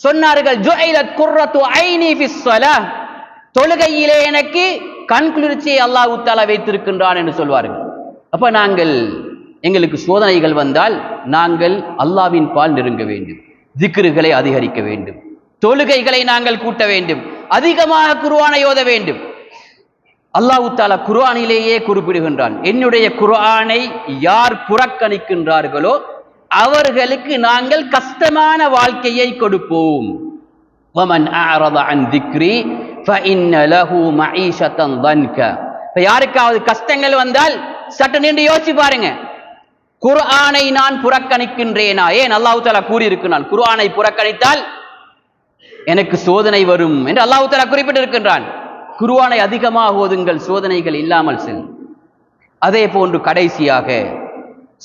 A: சொன்னார்கள், ஜுஐலத் குர்ரத்து ஐனி ஃபிஸ் ஸலாஹ், தொழுகையிலே எனக்கு கண்குளிர்ச்சியை அல்லாஹ் தஆலா வைத்திருக்கின்றான் என்று சொல்வார்கள். அப்ப நாங்கள் எங்களுக்கு சோதனைகள் வந்தால் நாங்கள் அல்லாஹ்வின் பால் நெருங்க வேண்டும், திக்ருகளை அதிகரிக்க வேண்டும், தொழுகைகளை நாங்கள் கூட்ட வேண்டும், அதிகமாக குர்ஆனை ஓத வேண்டும். அல்லாஹ் தஆலா குர்ஆனிலேயே குறிப்பிடுகின்றான், என்னுடைய குர்ஆனை யார் புறக்கணிக்கின்றார்களோ அவர்களுக்கு நாங்கள் கஷ்டமான வாழ்க்கையை கொடுப்போம். வமன் அஅரத அன் திக்ரி ஃபஇன்ன லஹு மஈஷத்தன் தன்கா. யாருக்காவது கஷ்டங்கள் வந்தால் சற்று நின்று யோசிச்சு பாருங்க, குர்ஆனை நான் புறக்கணிக்கின்றேனா? ஏன் அல்லாஹ் தஆலா கூறி இருக்கிறான், குர்ஆனை புறக்கணித்தால் எனக்கு சோதனை வரும் என்று அல்லாஹ் தஆலா குறிப்பிட்டிருக்கின்றான். குர்ஆனை அதிகமாக ஓதுங்கள், சோதனைகள் இல்லாமல் செல்லும். அதே போன்று கடைசியாக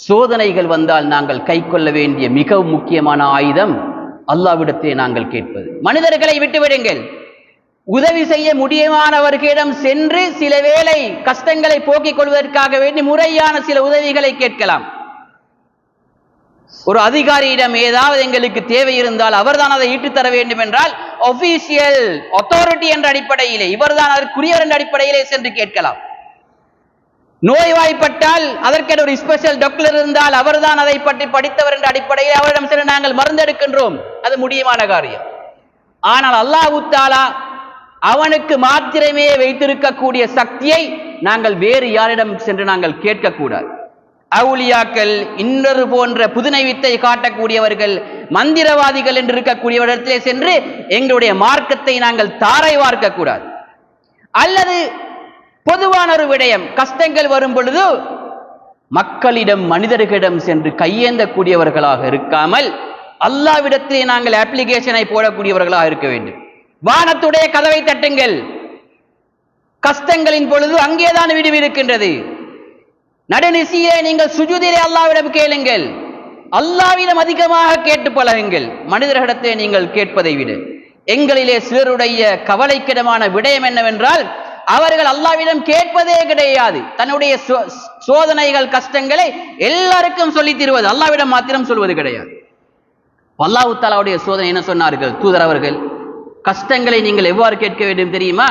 A: சோதனைகள் வந்தால் நாங்கள் கை கொள்ள வேண்டிய மிக முக்கியமான ஆயுதம் அல்லாஹ்விடத்தை நாங்கள் கேட்பது. மனிதர்களை விட்டுவிடுங்கள், உதவி செய்ய முடியுமானவர்களிடம் சென்று சில வேளை கஷ்டங்களை போக்கிக் கொள்வதற்காக வேண்டி முறையான சில உதவிகளை கேட்கலாம். ஒரு அதிகாரியிடம் ஏதாவது எங்களுக்கு தேவை இருந்தால் அவர்தான் அதை ஈட்டுத்தர வேண்டும் என்றால் ஒபிஷியல் அத்தாரிட்டி என்ற அடிப்படையிலே, இவர்தான் அதற்குரியவர் என்ற அடிப்படையிலே சென்று கேட்கலாம். நோய்வாய்ப்பட்டால் அதற்கென ஒரு ஸ்பெஷல் டாக்டர் இருந்தால் அவர்தான் அதை பற்றி படித்தவர் என்ற அடிப்படையில் அவரிடம் சென்று நாங்கள் மருந்தெடுக்கின்றோம். அது முடியுமான காரியம். ஆனால் அல்லாஹ் தஆலா அவனுக்கு மாத்திரமே வைத்திருக்கக்கூடிய சக்தியை நாங்கள் வேறு யாரிடம் சென்று நாங்கள் கேட்கக்கூடாது. அவுலியாக்கள், இன்னொரு போன்ற புதுமை வித்தை காட்டக்கூடியவர்கள், மந்திரவாதிகள் என்று இருக்கக்கூடியவரிடத்திலே சென்று எங்களுடைய மார்க்கத்தை நாங்கள் தாரை வார்க்க கூடாது. அல்லது பொதுவான ஒரு விடயம், கஷ்டங்கள் வரும் பொழுது மக்களிடம் மனிதர்களிடம் சென்று கையேந்தக்கூடியவர்களாக இருக்காமல் அல்லாஹ்விடத்திலே நாங்கள் அப்ளிகேஷனை போடக்கூடியவர்களாக இருக்க வேண்டும். வானத்துடைய கதவை தட்டுங்கள், கஷ்டங்களின் பொழுது அங்கேதான் விடுவி இருக்கின்றது. நடுநிசியே நீங்கள் சுஜூதிலே அல்லாஹ்விடம் கேளுங்கள், அல்லாஹ்விடம் அதிகமாக கேட்டு பழகுங்கள். மனிதர்களிடத்தை நீங்கள் கேட்பதை விட எங்களிலே சிலருடைய கவலைக்கிடமான விடயம் என்னவென்றால் அவர்கள் அல்லாஹ்விடம் கேட்பதே கிடையாது. தன்னுடைய சோதனைகள் கஷ்டங்களை எல்லாருக்கும் சொல்லித் தருவது, அல்லாஹ்விடம் மாத்திரம் சொல்வது கிடையாது. அல்லாஹ் தஆலாவுடைய சோதனை என்ன சொன்னார்கள் தூதர் அவர்கள்? கஷ்டங்களை நீங்கள் எவ்வாறு கேட்க வேண்டும் தெரியுமா?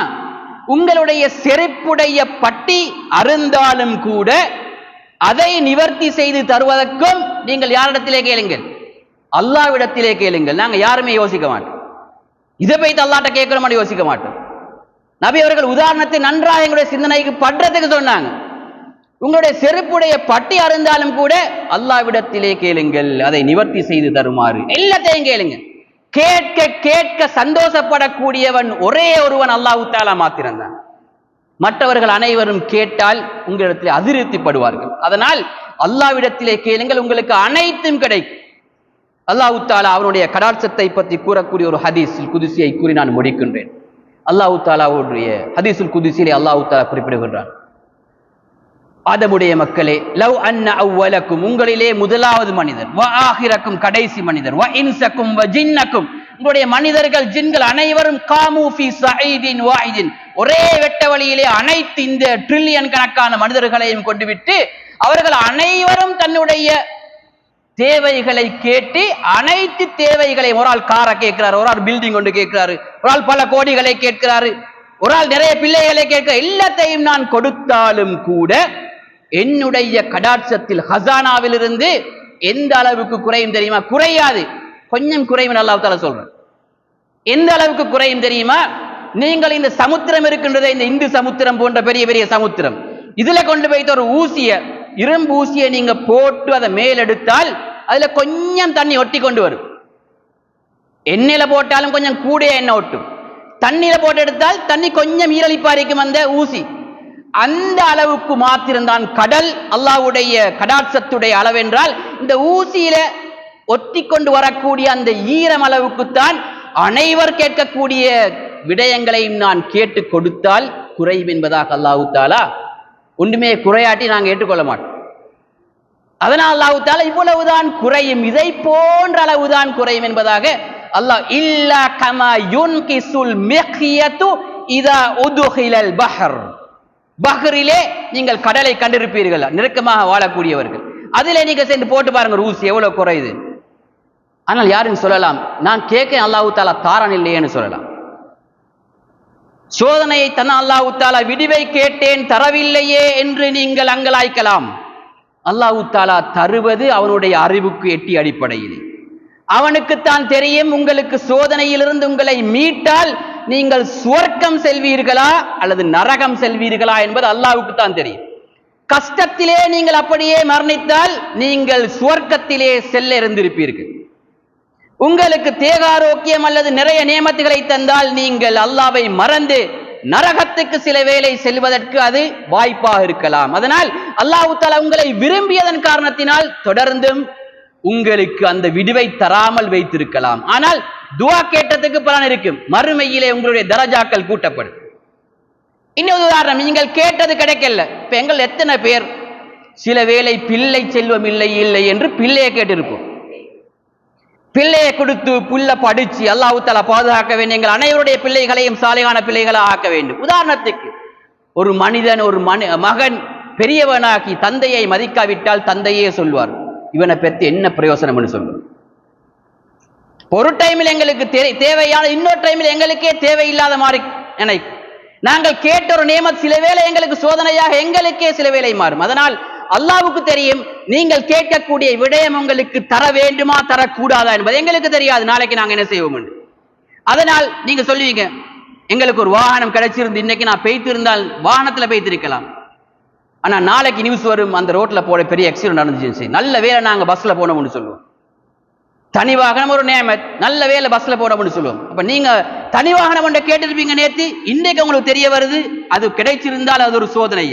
A: உங்களுடைய செருப்புடைய பட்டி அருந்தாலும் கூட அதை நிவர்த்தி செய்து தருவதற்கும் நீங்கள் யாரிடத்திலே கேளுங்கள்? அல்லாஹ்விடத்திலே கேளுங்கள். நாங்கள் யாருமே யோசிக்க மாட்டோம், இதை போய் அல்லாஹ்ட்ட கேட்கிறோம் யோசிக்க மாட்டோம். நபி அவர்கள் உதாரணத்தை நன்றாக எங்களுடைய சிந்தனைக்கு படுறதுக்கு சொன்னாங்க. உங்களுடைய செருப்புடைய பட்டி அருந்தாலும் கூட அல்லாஹ்விடத்திலே கேளுங்கள், அதை நிவர்த்தி செய்து தருமாறு. எல்லாத்தையும் கேளுங்க. கேட்க கேட்க சந்தோஷப்படக்கூடியவன் ஒரே ஒருவன் அல்லாஹ் தஆலா மாத்திரம்தான். மற்றவர்கள் அனைவரும் கேட்டால் உங்களிடத்தில் அதிருப்திப்படுவார்கள். அதனால் அல்லாஹ்விடத்திலே கேளுங்கள், உங்களுக்கு அனைத்தும் கிடைக்கும். அல்லாஹ் தஆலா அவனுடைய கடாட்சத்தை பற்றி கூறக்கூடிய ஒரு ஹதீஸுல் குதுசியை கூறி நான் முடிக்கின்றேன். அல்லாஹ் தஆலாவுடைய ஹதீஸுல் குதுசியிலே அல்லாஹ் தஆலா குறிப்பிடுகின்றான், ஆதமுடைய மக்களே, லவ் அன்ன அவ்வலக்கும் உங்களிலே முதலாவது மனிதர், வ ஆஹிரக்கும் கடைசி மனிதர், வ இன்சக்கும் வ ஜின்னக்கும் உங்களுடைய மனிதர்கள் ஜின்கள் அனைவரும் காமு ஃபீ ஸஈதின் வாஹிதின் ஒரே வெட்ட வழியிலே அனைத்து இந்த ட்ரில்லியன் கணக்கான மனிதர்களையும் கொண்டு விட்டு அவர்கள் அனைவரும் தன்னுடைய தேவைகளை கேட்டு அனைத்து தேவைகளையும், ஒரு ஆள் காரை கேட்கிறாரு, ஒரு ஆள் பில்டிங் கொண்டு கேட்கிறாரு, ஒரு ஆள் பல கோடிகளை கேட்கிறாரு, ஒரு ஆள் நிறைய பிள்ளைகளை கேட்க, எல்லாத்தையும் நான் கொடுத்தாலும் கூட என்னுடைய கடாட்சத்தில் ஹசானாவில் இருந்து எந்த அளவுக்கு குறையும் தெரியுமா? குறையாது, கொஞ்சம் குறையும். அல்லாஹ் தஆலா சொல்றேன். எந்த அளவுக்கு குறையும் தெரியுமா? நீங்கள் இந்த சமுத்திரம் இருக்கின்றதே, இந்த இந்து சமுத்திரம் போன்ற பெரிய பெரிய சமுத்திரம், இதுல கொண்டு போய்த்து ஒரு ஊசிய, இரும்பு ஊசியை நீங்க போட்டு அதை மேலெடுத்தால் அதுல கொஞ்சம் தண்ணி ஒட்டி கொண்டு வரும். எண்ணெயில போட்டாலும் கொஞ்சம் கூட எண்ணெய் ஒட்டும், தண்ணியில போட்டு எடுத்தால் தண்ணி கொஞ்சம் ஈரலிப்பா இருக்கும் அந்த ஊசி. அந்த அளவுக்கு மாத்திருந்தான் கடல் அல்லாஹ்வுடைய கடாட்சத்துடைய அளவென்றால் இந்த ஊசியில ஒட்டி கொண்டு வரக்கூடிய அந்த ஈரம் அளவுக்குத்தான் அனைவர் கேட்கக்கூடிய விடயங்களையும் நான் கேட்டு கொடுத்தால் குறையும் என்பதாக அல்லாஹ் தஆலா ஒன்றுமே குறையாட்டி நாங்கள் ஏற்றுக்கொள்ள மாட்டோம். அதனால் அல்லாஹ் தஆலா இவ்வளவுதான் குறையும், இதை போன்ற அளவுதான் குறையும் என்பதாக அல்லாஹ் இல்லா கமா யுன்கிசுல் மிக்யது இதா உதுகிலல் பஹர், பஹ்ரிலே நீங்கள் கடலை கண்டிருப்பீர்கள், நெருக்கமாக வாழக்கூடியவர்கள், அதிலே நீங்க சென்று போட்டு பாருங்க ஊசி எவ்வளவு குறையுது. ஆனால் யாரும் சொல்லலாம், நான் கேட்க அல்லாஹ் தஆலா தாரான் இல்லையேன்னு சொல்லலாம். சோதனையை தன் அல்லாஹ் தஆலா விடுவை கேட்டேன் தரவில்லையே என்று நீங்கள் அங்கலாய்க்கலாம். அல்லாஹ் தஆலா தருவது அவனுடைய அறிவுக்கு எட்டி அடிப்படையில். அவனுக்குத்தான் தெரியும் உங்களுக்கு சோதனையிலிருந்து உங்களை மீட்டால் நீங்கள் சுவர்க்கம் செல்வீர்களா அல்லது நரகம் செல்வீர்களா என்பது அல்லாஹ்வுக்கு தான் தெரியும். கஷ்டத்திலே நீங்கள் அப்படியே மரணித்தால் நீங்கள் சுவர்க்கத்திலே செல்ல இருந்திருப்பீர்கள். உங்களுக்கு தேகாரோக்கியம் அல்லது நிறைய நியமத்துகளை தந்தால் நீங்கள் அல்லாஹ்வை மறந்து நரகத்துக்கு சில வேளை செல்வதற்கு அது வாய்ப்பாக இருக்கலாம். அதனால் அல்லாஹ் தஆலா உங்களை விரும்பியதன் காரணத்தினால் தொடர்ந்தும் உங்களுக்கு அந்த விடுவை தராமல் வைத்திருக்கலாம். ஆனால் துஆ கேட்டதுக்கு பலன் இருக்கும், மறுமையிலே உங்களுடைய தரஜாக்கள் கூட்டப்படும். இன்னொரு உதாரணம், நீங்கள் கேட்டது கிடைக்கல. இப்ப எங்கள் எத்தனை பேர் சில வேளை பிள்ளை செல்வம் இல்லை இல்லை என்று பிள்ளையை கேட்டிருப்போம். பிள்ளையை கொடுத்து புள்ள படிச்சு அல்லாஹ் தஆலா பாதுகாக்க வேண்டும். எங்கள் அனைவருடைய பிள்ளைகளையும் சாலிகான பிள்ளைகளாக ஆக்க வேண்டும். உதாரணத்துக்கு ஒரு மனிதன் ஒரு மகன் பெரியவனாக்கி தந்தையை மதிக்காவிட்டால் தந்தையே சொல்வார், இவனை பெற்று என்ன பிரயோசனம் என்று சொல்வார். ஒரு டைமில் எங்களுக்கு தேவையான, இன்னொரு டைமில் எங்களுக்கே தேவையில்லாத மாதிரி நினைக்கும். நாங்கள் கேட்ட ஒரு நியமத் சில வேளை எங்களுக்கு சோதனையாக எங்களுக்கே சில வேளை மாறும். அதனால் அல்லாஹ்வுக்கு தெரியும் நீங்கள் கேட்கக்கூடிய விடயம் உங்களுக்கு தர வேண்டுமா தரக்கூடாதா என்பது எங்களுக்கு தெரியாது. நாளைக்கு நாங்கள் என்ன செய்வோம் என்று. அதனால் நீங்க சொல்லுவீங்க, எங்களுக்கு ஒரு வாகனம் கிடைச்சிருந்து இன்னைக்கு நான் பெய்து இருந்தால் வாகனத்தில் பெய்திருக்கலாம், ஆனா நாளைக்கு நியூஸ் வரும் அந்த ரோட்ல போட பெரிய ஆக்சிடென்ட் நடந்துச்சு, நல்ல வேலை நாங்க பஸ்ல போனோம்னு சொல்லுவோம். தனி வாகனம் ஒரு நியமத், நல்ல வேலை பஸ்ல போனோம்னு சொல்லுவோம். அப்ப நீங்க தனி வாகனம் ஒன்றை கேட்டிருப்பீங்க நேற்று, இன்றைக்கு உங்களுக்கு தெரிய வருது அது கிடைச்சிருந்தால் அது ஒரு சோதனை.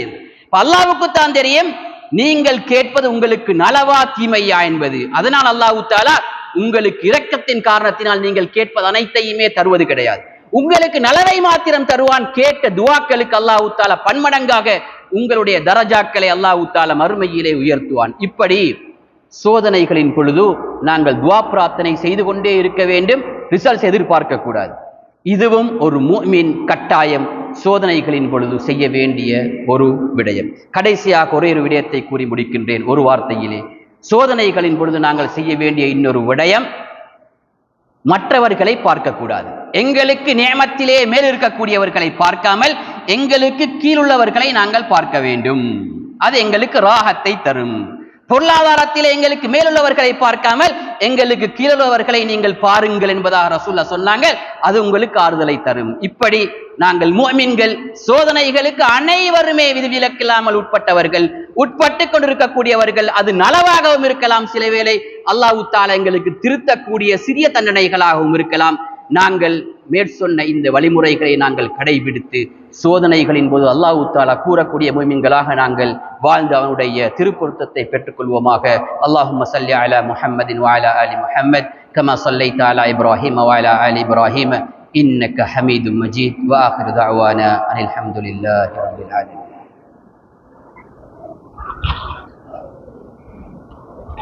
A: அல்லாஹ்வுக்கு தான் தெரியும் நீங்கள் கேட்பது உங்களுக்கு நலவா தீமையா என்பது. அதனால் அல்லாஹ் தஆலா உங்களுக்கு இரக்கத்தின் காரணத்தினால் நீங்கள் கேட்பது அனைத்தையுமே தருவது கிடையாது. உங்களுக்கு நலவை மாத்திரம் தருவான். கேட்ட துஆக்களுக்கு அல்லாஹ் தஆலா பன்மடங்காக உங்களுடைய தரஜாக்களை அல்லாஹ் தஆலா மறுமையிலே உயர்த்துவான். இப்படி சோதனைகளின் பொழுது நாங்கள் துஆ பிரார்த்தனை செய்து கொண்டே இருக்க வேண்டும், ரிசல்ட்ஸ் எதிர்பார்க்க கூடாது. இதுவும் ஒரு முஃமின் கட்டாயம் சோதனைகளின் பொழுது செய்ய வேண்டிய ஒரு விடயம். கடைசியாக ஒரே ஒரு விடயத்தை கூறி முடிக்கின்றேன் ஒரு வார்த்தையிலே. சோதனைகளின் பொழுது நாங்கள் செய்ய வேண்டிய இன்னொரு விடயம், மற்றவர்களை பார்க்கக்கூடாது. எங்களுக்கு நியமத்திலே மேல் இருக்கக்கூடியவர்களை பார்க்காமல் எங்களுக்கு கீழுள்ளவர்களை நாங்கள் பார்க்க வேண்டும். அது எங்களுக்கு ராகத்தை தரும். பொருளாதாரத்தில் எங்களுக்கு மேலுள்ளவர்களை பார்க்காமல் எங்களுக்கு கீழுள்ளவர்களை நீங்கள் பாருங்கள் என்பதாக ரசூலுல்லாஹ் சொன்னாங்க. அது உங்களுக்கு ஆறுதலை தரும். இப்படி நாங்கள் முஃமின்கள் சோதனைகளுக்கு அனைவருமே விதிவிலக்கில்லாமல் உட்பட்டவர்கள், உட்பட்டு கொண்டிருக்கக்கூடியவர்கள். அது நலவாகவும் இருக்கலாம், சில வேளை அல்லாஹ் தஆலா எங்களுக்கு திருத்தக்கூடிய சிறிய தண்டனைகளாகவும் இருக்கலாம். நாங்கள் மேற்சொன்ன இந்த வழிமுறைகளை நாங்கள் கடைபிடித்து சோதனைகளின் போது அல்லாஹ் தஆலா கூறக்கூடிய முஃமின்களாக நாங்கள் வாழ்ந்து அவனுடைய திருப்பொருத்தத்தை பெற்றுக்கொள்வோமாக. அல்லாஹும்ம ஸல்லி அலா முஹம்மதின் வ அலா ஆலி முஹம்மத் கமா ஸல்லைத அலா இப்ராஹீம் வ அலா ஆலி இப்ராஹீம் இன்னக ஹமீதும் மஜீத். வ ஆகிரு தஅவானா அனில் ஹம்துலில்லாஹி ரப்பில் ஆலமீன்.